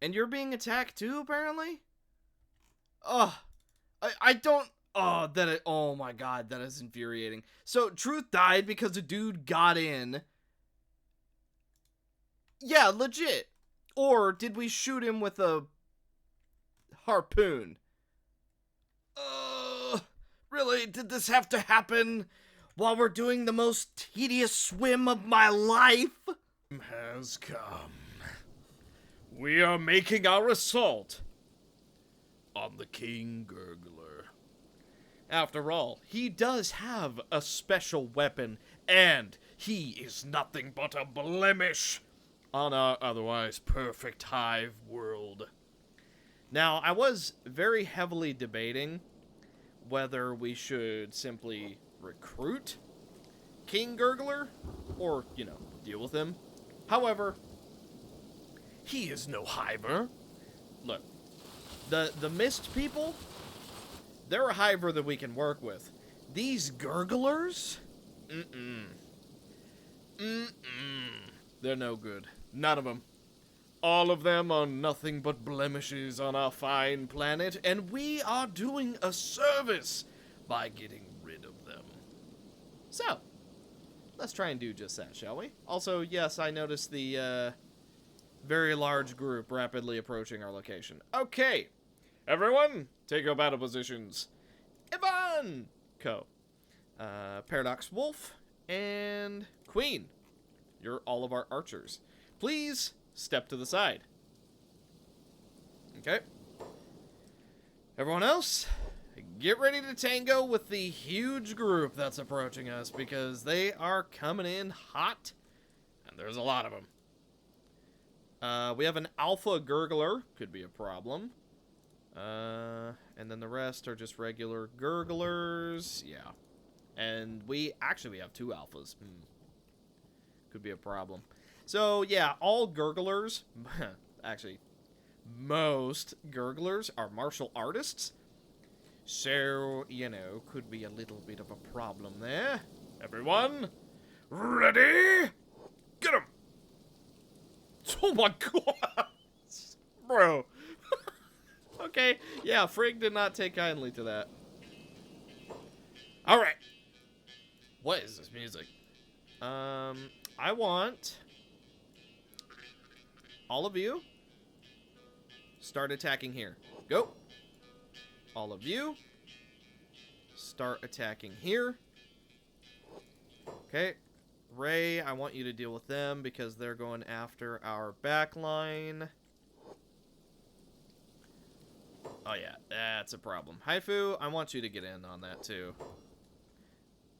And you're being attacked too, apparently? Ugh. I don't... Oh my god, that is infuriating. So, Truth died because a dude got in. Yeah, legit. Or did we shoot him with a harpoon? Really? Did this have to happen while we're doing the most tedious swim of my life? Has come. We are making our assault on the King Gurgler. After all, he does have a special weapon, and he is nothing but a blemish on our otherwise perfect hive world. Now, I was very heavily debating whether we should simply recruit King Gurgler or, deal with him. However, he is no hiver. Look, the mist people, they're a hiver that we can work with. These gurglers? They're no good. None of them. All of them are nothing but blemishes on our fine planet, and we are doing a service by getting rid of them. So, let's try and do just that, shall we? Also, yes, I noticed the very large group rapidly approaching our location. Okay, everyone, take your battle positions. Ivan! Co. Paradox Wolf and Queen. You're all of our archers. Please step to the side. Okay. Everyone else, get ready to tango with the huge group that's approaching us because they are coming in hot, and there's a lot of them. We have an alpha gurgler, could be a problem. And then the rest are just regular gurglers. Yeah. And we have 2 alphas. Could be a problem. So, yeah, all gurglers, actually, most gurglers are martial artists. So, could be a little bit of a problem there. Everyone, ready? Get him! Oh my god! Bro. Okay, yeah, Frigg did not take kindly to that. Alright. What is this music? I want all of you start attacking here. Go. All of you start attacking here. Okay. Ray, I want you to deal with them because they're going after our back line. Oh yeah, that's a problem. Haifu, I want you to get in on that too.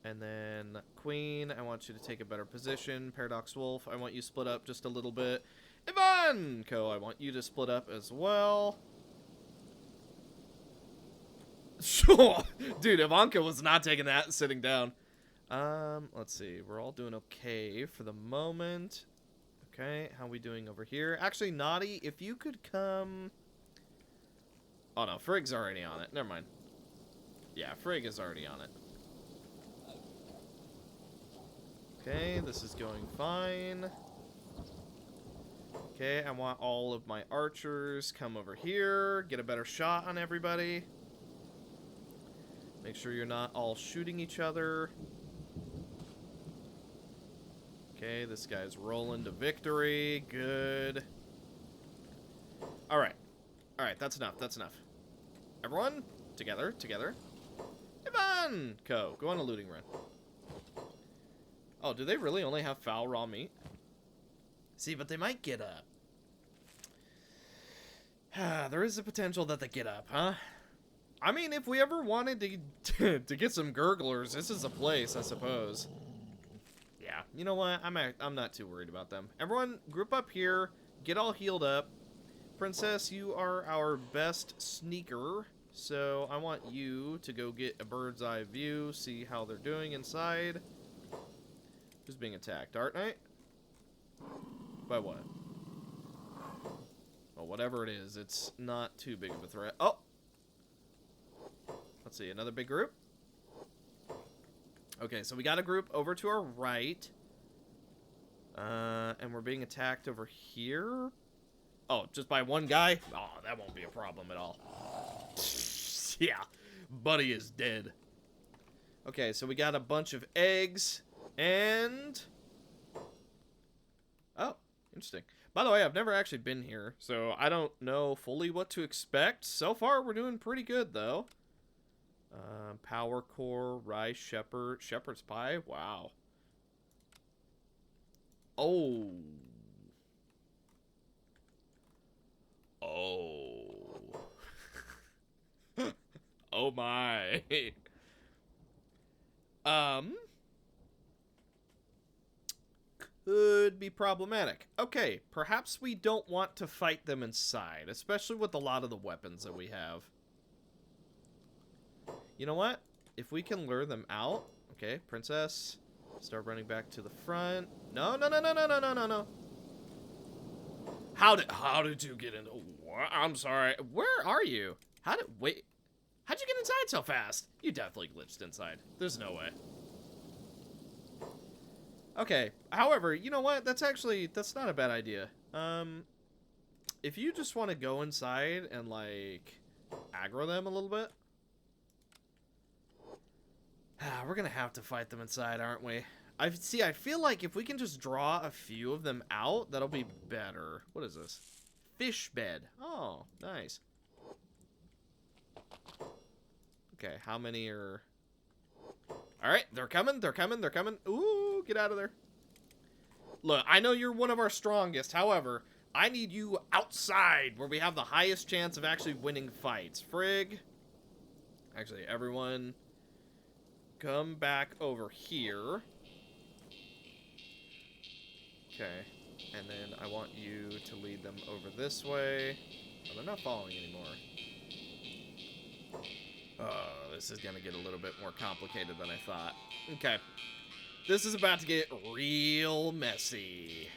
And then Queen, I want you to take a better position. Paradox Wolf, I want you split up just a little bit. Ivanko, I want you to split up as well. Sure. Dude, Ivanka was not taking that and sitting down. Let's see. We're all doing okay for the moment. Okay, how are we doing over here? Actually, Naughty, if you could come... Oh no, Frigg's already on it. Never mind. Yeah, Frigg is already on it. Okay, this is going fine. Okay, I want all of my archers come over here. Get a better shot on everybody. Make sure you're not all shooting each other. Okay, this guy's rolling to victory. Good. Alright. Alright, that's enough. That's enough. Everyone, together, together. Ivan! Go on a looting run. Oh, do they really only have foul raw meat? See, but they might get up. There is a potential that they get up, huh? I mean, if we ever wanted to get some gurglers, this is a place, I suppose. Yeah, you know what? I'm not too worried about them. Everyone, group up here. Get all healed up. Princess, you are our best sneaker. So I want you to go get a bird's eye view, see how they're doing inside. Who's being attacked? Art Knight? By what? Well, whatever it is, it's not too big of a threat. Oh! Let's see, another big group? Okay, so we got a group over to our right. And we're being attacked over here. Oh, just by one guy? Oh, that won't be a problem at all. Yeah, buddy is dead. Okay, so we got a bunch of eggs, and... Oh, interesting. By the way, I've never actually been here, so I don't know fully what to expect. So far, we're doing pretty good, though. Power core, rice, shepherd's pie. Wow. Oh. Oh. Oh my. Could be problematic. Okay, perhaps we don't want to fight them inside, especially with a lot of the weapons that we have. You know what? If we can lure them out... Okay, princess. Start running back to the front. No, no, no, no, no, no, no, no, no. How did you get in? I'm sorry. Where are you? Wait. How'd you get inside so fast? You definitely glitched inside. There's no way. Okay. However, you know what? That's not a bad idea. If you just want to go inside and, like, aggro them a little bit. We're gonna have to fight them inside, aren't we? I feel like if we can just draw a few of them out, that'll be better. What is this? Fish bed. Oh, nice. Okay, how many are... Alright, they're coming, they're coming, they're coming. Ooh, get out of there. Look, I know you're one of our strongest. However, I need you outside where we have the highest chance of actually winning fights. Frig. Actually, everyone... come back over here. Okay. And then I want you to lead them over this way. Oh, they're not following anymore. Oh, this is going to get a little bit more complicated than I thought. Okay. This is about to get real messy.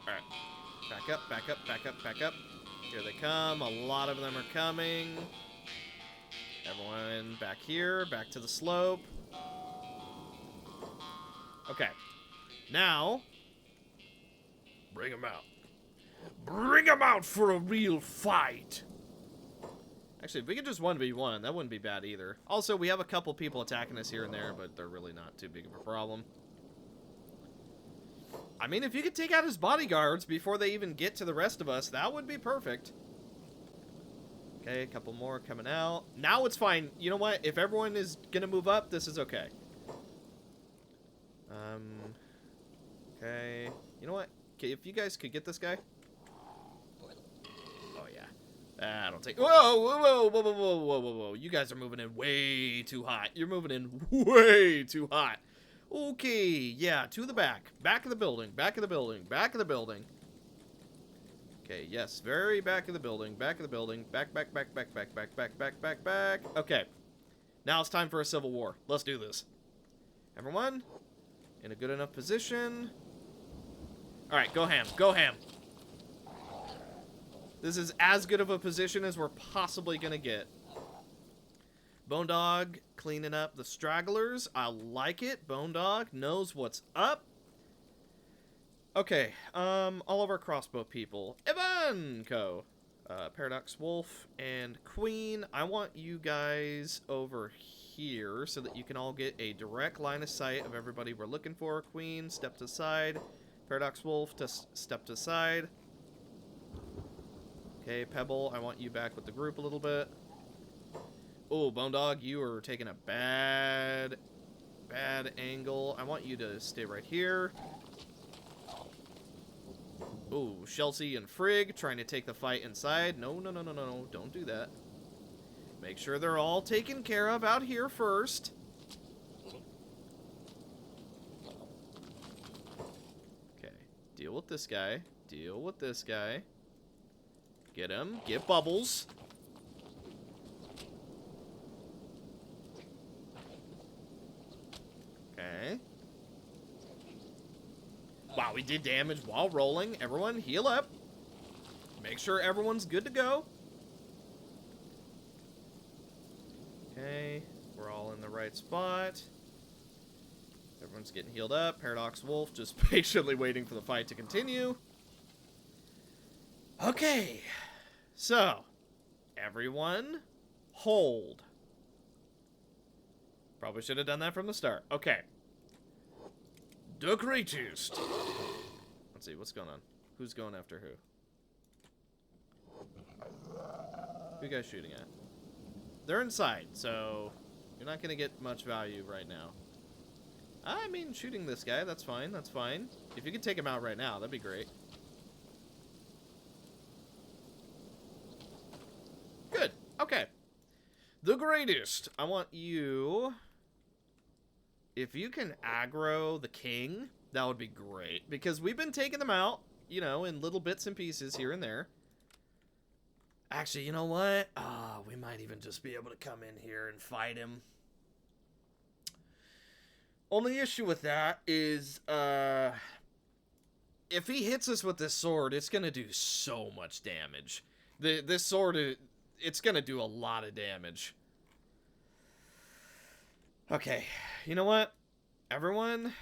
Alright. Back up, back up, back up, back up. Here they come. A lot of them are coming. Everyone back here, back to the slope. Okay. Now, bring them out. Bring them out for a real fight. Actually, if we could just 1v1, that wouldn't be bad either. Also, we have a couple people attacking us here and there, but they're really not too big of a problem. I mean, if you could take out his bodyguards before they even get to the rest of us, that would be perfect. Okay, a couple more coming out. Now it's fine. You know what? If everyone is gonna move up, this is okay. Okay. You know what? Okay, if you guys could get this guy. Oh, yeah. That'll take... Whoa, whoa, whoa, whoa, whoa, whoa, whoa, whoa, whoa. You guys are moving in way too hot. You're moving in way too hot. Okay, yeah, to the back. Back of the building, back of the building, back of the building. Okay, yes, very back of the building, back of the building, back, back, back, back, back, back, back, back, back, back. Okay, now it's time for a civil war. Let's do this. Everyone, in a good enough position. All right, go ham, go ham. This is as good of a position as we're possibly gonna get. Bone Dog cleaning up the stragglers. I like it. Bone Dog knows what's up. Okay, all of our crossbow people. Ivanko, Paradox Wolf, and Queen. I want you guys over here so that you can all get a direct line of sight of everybody we're looking for. Queen, step to the side. Paradox Wolf, step to the side. Okay, Pebble, I want you back with the group a little bit. Oh, Bone Dog, you are taking a bad angle. I want you to stay right here. Oh, Chelsea and Frigg trying to take the fight inside. No, no, no, no, no, don't do that. Make sure they're all taken care of out here first. Okay, deal with this guy. Deal with this guy. Get him. Get Bubbles. Okay. Wow, we did damage while rolling. Everyone, heal up. Make sure everyone's good to go. Okay, we're all in the right spot. Everyone's getting healed up. Paradox Wolf just patiently waiting for the fight to continue. Okay. So, everyone, hold. Probably should have done that from the start. Okay. The greatest. Let's see, what's going on? Who's going after who? Who you guys shooting at? They're inside, so you're not going to get much value right now. I mean, shooting this guy, that's fine, that's fine. If you could take him out right now, that'd be great. Good, okay. The greatest. I want you... If you can aggro the king, that would be great. Because we've been taking them out, you know, in little bits and pieces here and there. Actually, you know what? We might even just be able to come in here and fight him. Only issue with that is, if he hits us with this sword, it's going to do so much damage. This sword, it's going to do a lot of damage. Okay, you know what? Everyone,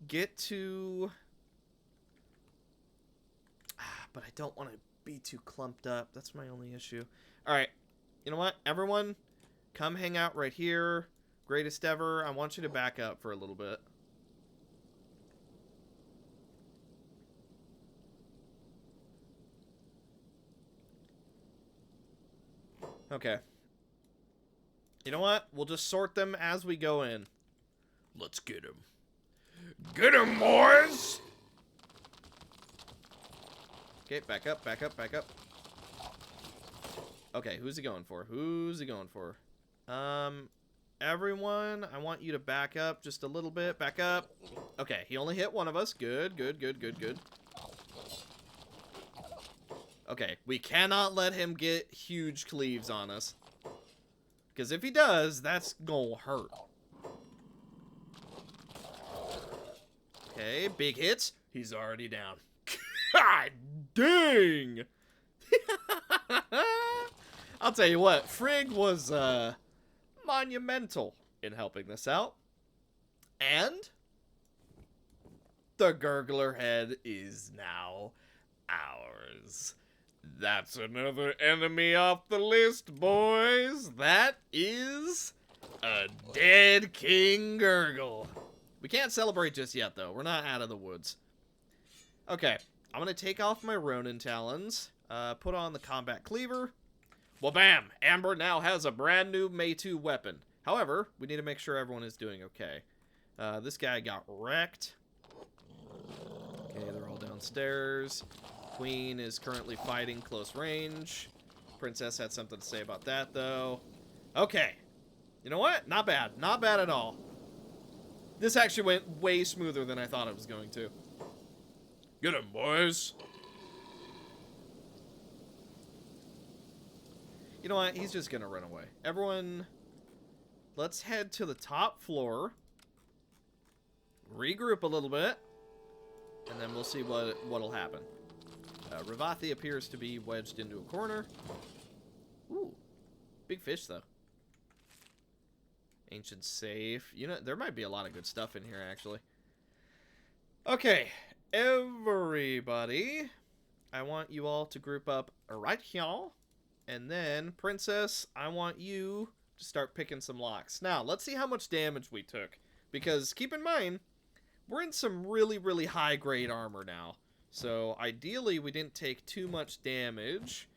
get to... But I don't want to be too clumped up. That's my only issue. Alright, you know what? Everyone, come hang out right here. Greatest ever. I want you to back up for a little bit. Okay. You know what? We'll just sort them as we go in. Let's get him. Get him, boys! Okay, back up, back up, back up. Okay, who's he going for? Who's he going for? Everyone, I want you to back up just a little bit. Back up. Okay, he only hit one of us. Good, good, good, good, good. Okay, we cannot let him get huge cleaves on us. Because if he does, that's gonna hurt. Okay, big hits. He's already down. God dang! I'll tell you what, Frigg was monumental in helping this out. And the gurgler head is now ours. That's another enemy off the list, boys. That is a dead King Gurgle. We can't celebrate just yet, though. We're not out of the woods. Okay, I'm going to take off my Ronin Talons, put on the Combat Cleaver. Well, bam! Amber now has a brand new May 2 weapon. However, we need to make sure everyone is doing okay. This guy got wrecked. Okay, they're all downstairs. Queen is currently fighting close range. Princess had something to say about that, though. Okay. You know what? Not bad. Not bad at all. This actually went way smoother than I thought it was going to. Get him, boys. You know what? He's just going to run away. Everyone, let's head to the top floor. Regroup a little bit. And then we'll see what'll happen. Ravathi appears to be wedged into a corner. Ooh. Big fish, though. Ancient safe. You know, there might be a lot of good stuff in here, actually. Okay. Everybody. I want you all to group up right here. And then, Princess, I want you to start picking some locks. Now, let's see how much damage we took. Because, keep in mind, we're in some really, really high-grade armor now. So, ideally, we didn't take too much damage.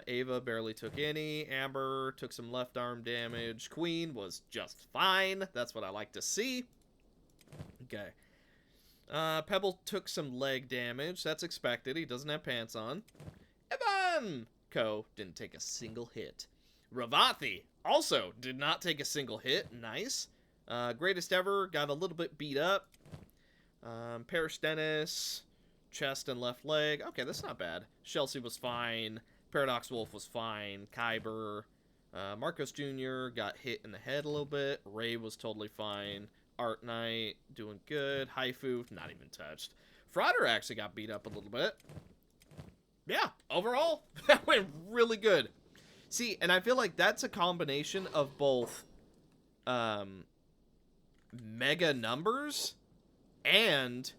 Ava barely took any. Amber took some left arm damage. Queen was just fine. That's what I like to see. Okay. Pebble took some leg damage. That's expected. He doesn't have pants on. Evan Ko didn't take a single hit. Ravathi also did not take a single hit. Nice. Greatest ever got a little bit beat up. Parrish Dennis, chest and left leg. Okay, that's not bad. Chelsea was fine. Paradox Wolf was fine. Kyber. Marcos Jr. got hit in the head a little bit. Ray was totally fine. Art Knight doing good. Haifu, not even touched. Frauder actually got beat up a little bit. Yeah, overall, that went really good. See, and I feel like that's a combination of both mega numbers and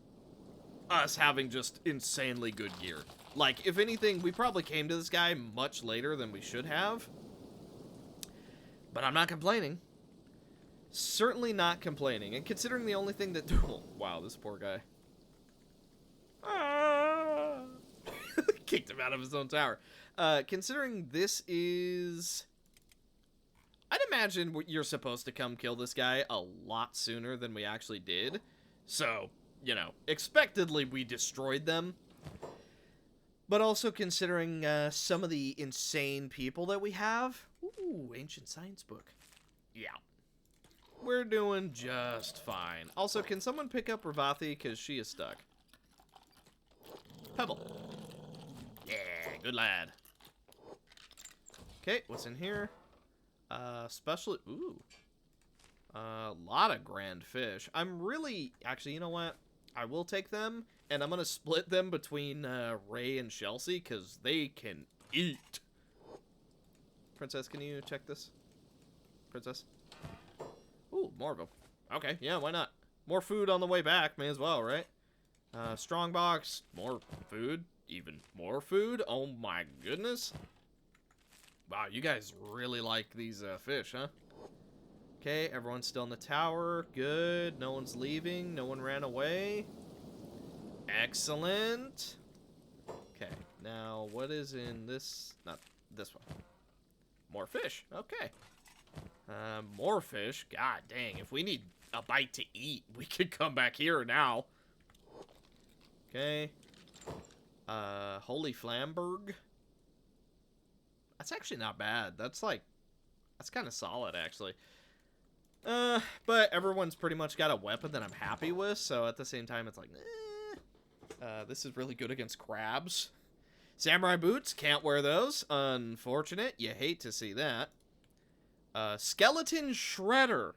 us having just insanely good gear. Like, if anything, we probably came to this guy much later than we should have. But I'm not complaining. Certainly not complaining. And considering the only thing that... Oh, wow, this poor guy. Kicked him out of his own tower. Considering this is... I'd imagine you're supposed to come kill this guy a lot sooner than we actually did. So, you know, expectedly we destroyed them. But also considering some of the insane people that we have. Ooh, ancient science book. Yeah. We're doing just fine. Also, can someone pick up Ravathi? Because she is stuck. Pebble. Yeah, good lad. Okay, what's in here? Special... Ooh. A lot of grand fish. I'm really... Actually, you know what? I will take them, and I'm going to split them between Ray and Chelsea, because they can eat. Princess, can you check this? Princess? Ooh, more of them. Okay, yeah, why not? More food on the way back, may as well, right? Strong box, more food, even more food. Oh my goodness. Wow, you guys really like these fish, huh? Okay, everyone's still in the tower. Good. No one's leaving. No one ran away. Excellent. Okay, now what is in this? Not this one. More fish. Okay. More fish. God dang, if we need a bite to eat, we could come back here now. Okay. Holy Flamberg. That's actually not bad. That's like, that's kind of solid, actually. But everyone's pretty much got a weapon that I'm happy with, so at the same time, it's like, this is really good against crabs. Samurai boots, can't wear those. Unfortunate. You hate to see that. Skeleton shredder.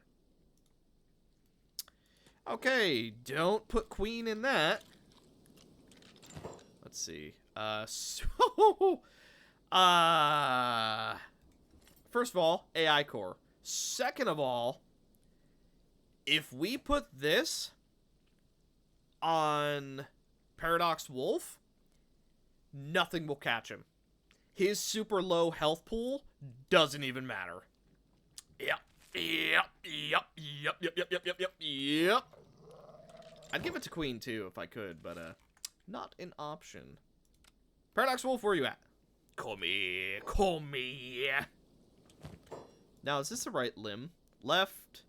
Okay, don't put queen in that. Let's see. First of all, AI core. Second of all, if we put this on Paradox Wolf, nothing will catch him. His super low health pool doesn't even matter. Yep. I'd give it to Queen too if I could, but not an option. Paradox Wolf, where are you at? Come here. Come here. Now, is this the right limb? Left.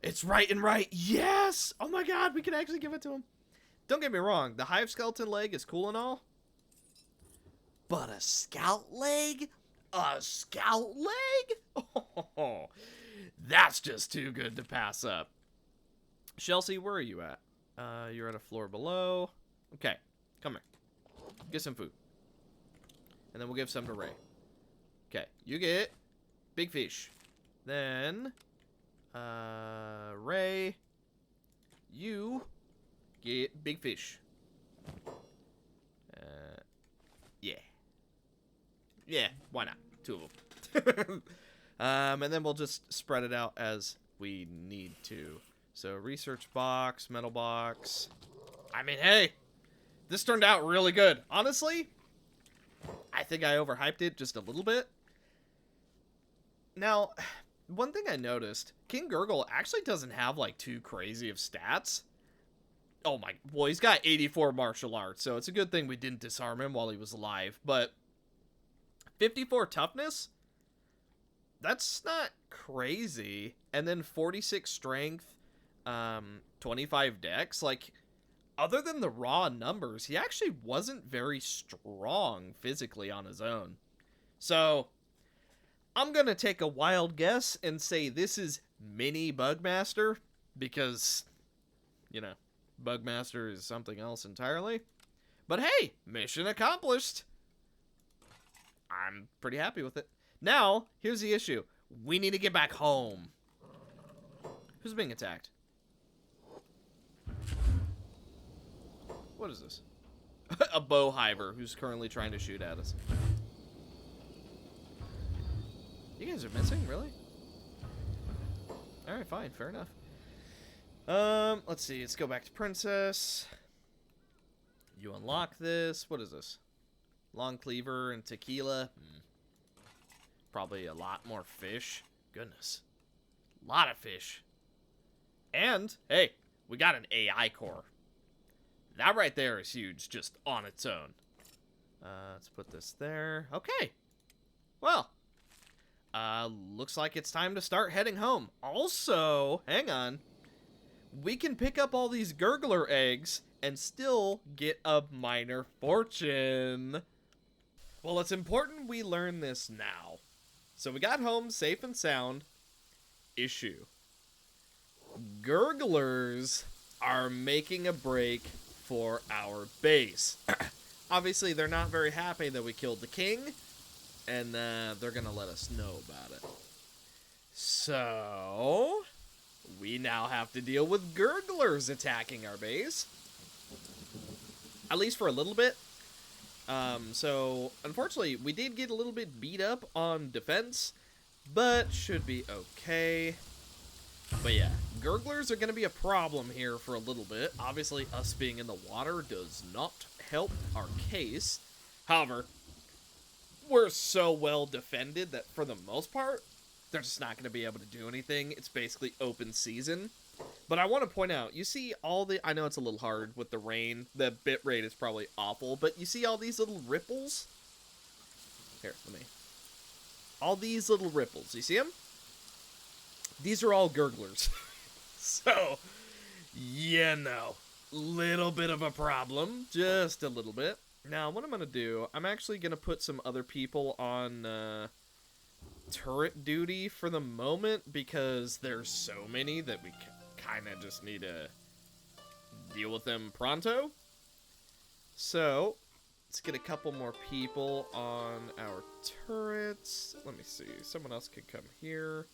It's right and right. Yes! Oh my god, we can actually give it to him. Don't get me wrong, the hive skeleton leg is cool and all. But a scout leg? A scout leg? Oh, that's just too good to pass up. Chelsea, where are you at? You're at a floor below. Okay, come here. Get some food. And then we'll give some to Ray. Okay, you get big fish. Then, Ray, you get big fish. Yeah. Yeah, why not? Two of them. And then we'll just spread it out as we need to. So, research box, metal box. I mean, hey, this turned out really good. Honestly, I think I overhyped it just a little bit. Now, one thing I noticed, King Gurgle actually doesn't have, like, too crazy of stats. Oh my, well, he's got 84 martial arts, so it's a good thing we didn't disarm him while he was alive. But 54 toughness? That's not crazy. And then 46 strength, 25 dex. Like, other than the raw numbers, he actually wasn't very strong physically on his own. So, I'm gonna take a wild guess and say this is mini Bugmaster, because, you know, Bugmaster is something else entirely. But hey, mission accomplished. I'm pretty happy with it. Now, here's the issue. We need to get back home. Who's being attacked? What is this? A bowhiver who's currently trying to shoot at us. You guys are missing? Really? Alright, fine. Fair enough. Let's see. Let's go back to Princess. You unlock this. What is this? Long cleaver and tequila. Probably a lot more fish. Goodness. A lot of fish. And, hey, we got an AI core. That right there is huge, just on its own. Let's put this there. Okay. Well, looks like it's time to start heading home. Also, hang on. We can pick up all these gurgler eggs and still get a minor fortune. Well, it's important we learn this now. So we got home safe and sound. Issue. Gurglers are making a break for our base. Obviously, they're not very happy that we killed the king, and they're gonna let us know about it. So, we now have to deal with gurglers attacking our base. At least for a little bit. So, unfortunately, we did get a little bit beat up on defense, but should be okay. But yeah, gurglers are going to be a problem here for a little bit. Obviously, us being in the water does not help our case. However, we're so well defended that for the most part, they're just not going to be able to do anything. It's basically open season. But I want to point out, you see all the... I know it's a little hard with the rain. The bitrate is probably awful. But you see all these little ripples? Here, let me... All these little ripples. You see them? These are all gurglers. So, you know, little bit of a problem. Just a little bit. Now, what I'm going to do, I'm actually going to put some other people on turret duty for the moment because there's so many that we kind of just need to deal with them pronto. So, let's get a couple more people on our turrets. Let me see. Someone else could come here.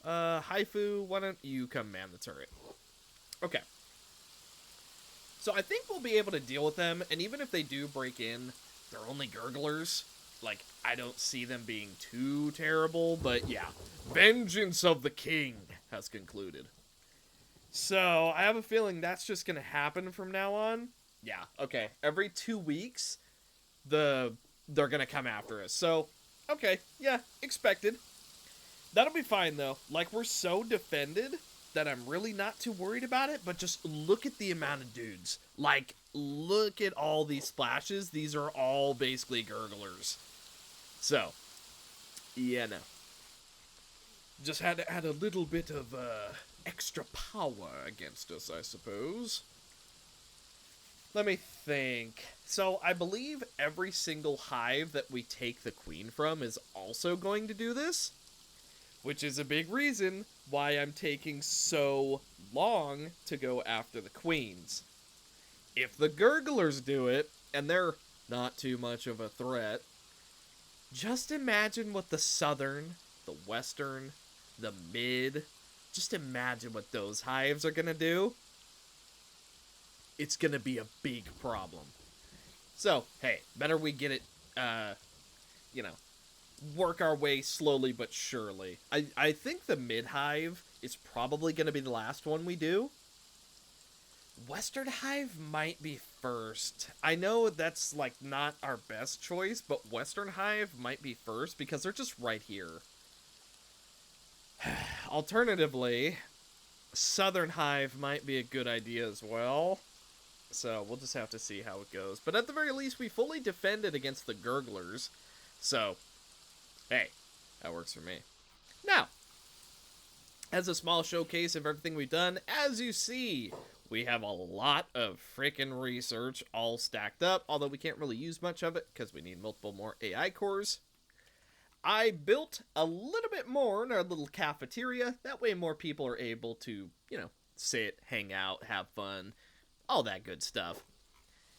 Haifu, why don't you come man the turret? Okay. So I think we'll be able to deal with them, and even if they do break in, they're only gurglers. Like, I don't see them being too terrible, but yeah. Vengeance of the King has concluded. So, I have a feeling that's just gonna happen from now on. Yeah, okay. Every 2 weeks, they're gonna come after us. So, okay, yeah, expected. That'll be fine, though. Like, we're so defended that I'm really not too worried about it, but just look at the amount of dudes. Like, look at all these splashes. These are all basically gurglers. So, yeah, no. Just had to add a little bit of extra power against us, I suppose. Let me think. So, I believe every single hive that we take the queen from is also going to do this. Which is a big reason why I'm taking so long to go after the queens. If the gurglers do it, and they're not too much of a threat, just imagine what the southern, the western, the mid, just imagine what those hives are gonna do. It's gonna be a big problem. So, hey, better we get it, work our way slowly but surely. I think the mid-hive is probably going to be the last one we do. Western hive might be first. I know that's, like, not our best choice, but Western hive might be first because they're just right here. Alternatively, Southern hive might be a good idea as well. So, we'll just have to see how it goes. But at the very least, we fully defended against the gurglers. So... hey, that works for me. Now, as a small showcase of everything we've done, as you see, we have a lot of freaking research all stacked up, although we can't really use much of it because we need multiple more AI cores. I built a little bit more in our little cafeteria. That way more people are able to, sit, hang out, have fun, all that good stuff.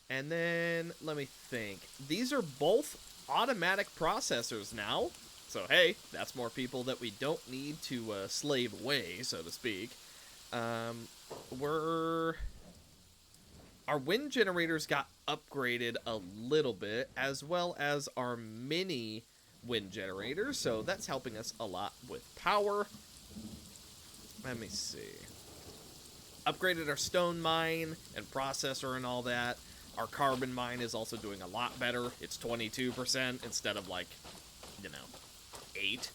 And then, let me think. These are both automatic processors now. So, hey, that's more people that we don't need to slave away, so to speak. Our wind generators got upgraded a little bit, as well as our mini wind generators, so that's helping us a lot with power. Let me see. upgraded our stone mine and processor and all that. Our carbon mine is also doing a lot better. It's 22% instead of like, 8.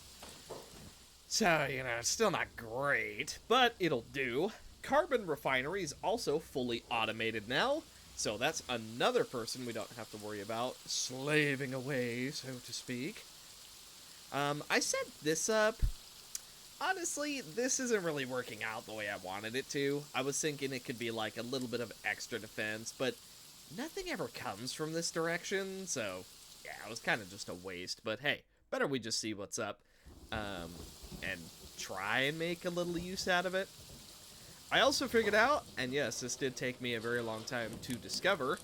So, it's still not great, but it'll do. Carbon refinery is also fully automated now, so that's another person we don't have to worry about slaving away, so to speak. I set this up. Honestly, this isn't really working out the way I wanted it to. I was thinking it could be like a little bit of extra defense, but nothing ever comes from this direction, so yeah, it was kind of just a waste. But hey, better we just see what's up and try and make a little use out of it. I also figured out, and yes, this did take me a very long time to discover,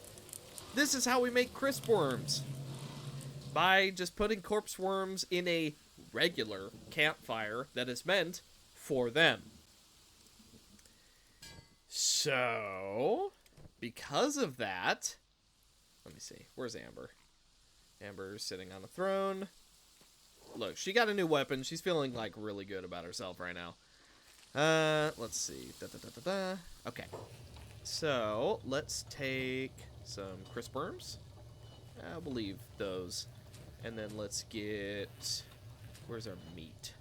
this is how we make crisp worms. By just putting corpse worms in a regular campfire that is meant for them. So, because of that, let me see, where's Amber? Amber's sitting on a throne. Look, she got a new weapon. She's feeling, like, really good about herself right now. Let's see. Okay. So, let's take some crisp worms. I will leave those. And then let's get... Where's our meat?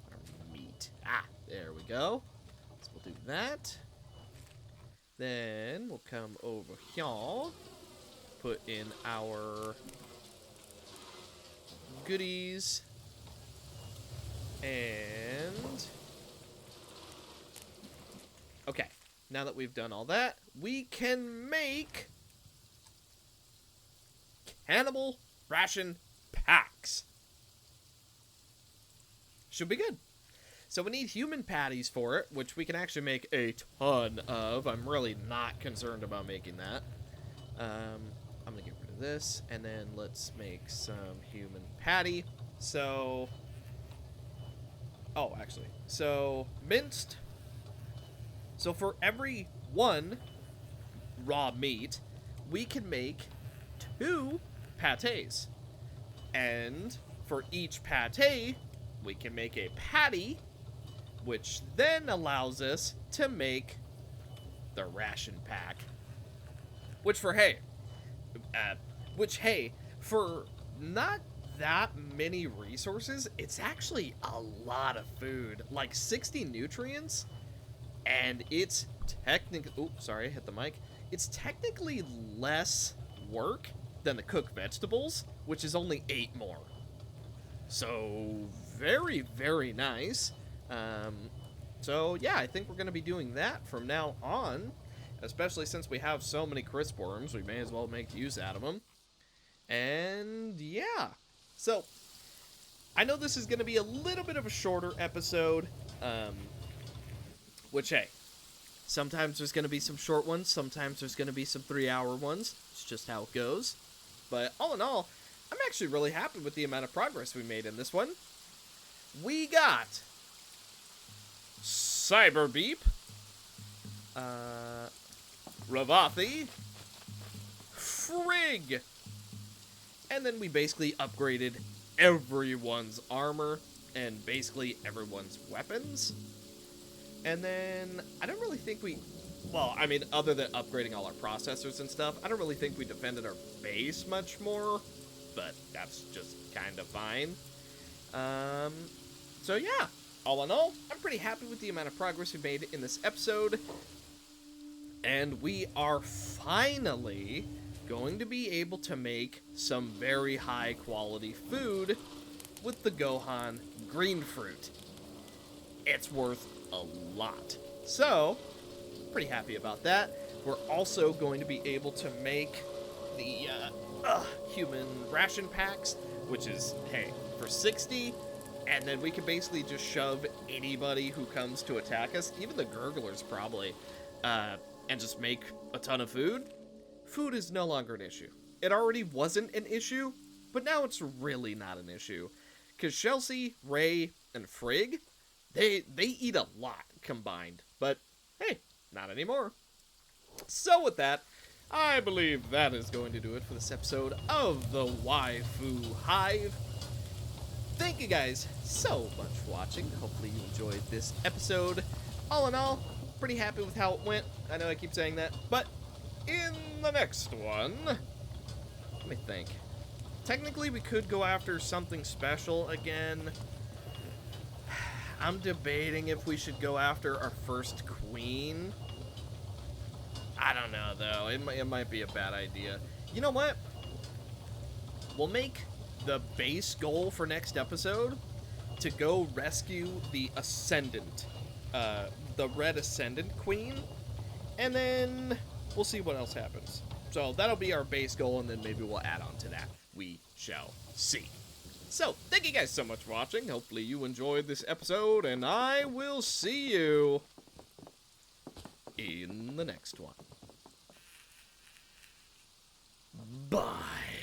Our meat. Ah, there we go. So we'll do that. Then we'll come over here. Put in our goodies. And... Okay, now that we've done all that, we can make cannibal ration packs. Should be good. So we need human patties for it, which we can actually make a ton of. I'm really not concerned about making that. I'm going to get rid of this, and then let's make some human patty. So, oh, actually, so minced. So for every one raw meat, we can make 2 pâtés. And for each pâté, we can make a patty, which then allows us to make the ration pack. Which for not that many resources, it's actually a lot of food. Like 60 nutrients, and it's technically... Oops, sorry, I hit the mic. It's technically less work than the cooked vegetables, which is only 8 more. So, very, very nice. So, yeah, I think we're going to be doing that from now on. Especially since we have so many crisp worms, we may as well make use out of them. And, yeah. So, I know this is going to be a little bit of a shorter episode. Which, hey, sometimes there's going to be some short ones. Sometimes there's going to be some 3-hour ones. It's just how it goes. But all in all, I'm actually really happy with the amount of progress we made in this one. We got Cyber Beep, Ravathi, Frigg, and then we basically upgraded everyone's armor and basically everyone's weapons. And then I don't really think we... Well, I mean, other than upgrading all our processors and stuff, I don't really think we defended our base much more, but that's just kind of fine. So yeah, all in all, I'm pretty happy with the amount of progress we made in this episode, and we are finally going to be able to make some very high quality food with the Gohan green fruit. It's worth a lot. So, pretty happy about that. We're also going to be able to make the human ration packs, which is, hey, for 60, and then we can basically just shove anybody who comes to attack us, even the gurglers probably, and just make a ton of food. Food is no longer an issue. It already wasn't an issue, but now it's really not an issue. Because Chelsea, Ray, and Frigg, they eat a lot combined, but hey, not anymore. So with that, I believe that is going to do it for this episode of the Waifu Hive. Thank you guys so much for watching. Hopefully you enjoyed this episode. All in all, pretty happy with how it went. I know I keep saying that, but in the next one, let me think. Technically, we could go after something special again. I'm debating if we should go after our first queen. I don't know, though. It might be a bad idea. You know what? We'll make the base goal for next episode to go rescue the Ascendant, the Red Ascendant Queen, and then we'll see what else happens. So that'll be our base goal, and then maybe we'll add on to that. We shall see. So, thank you guys so much for watching. Hopefully you enjoyed this episode, and I will see you in the next one. Bye.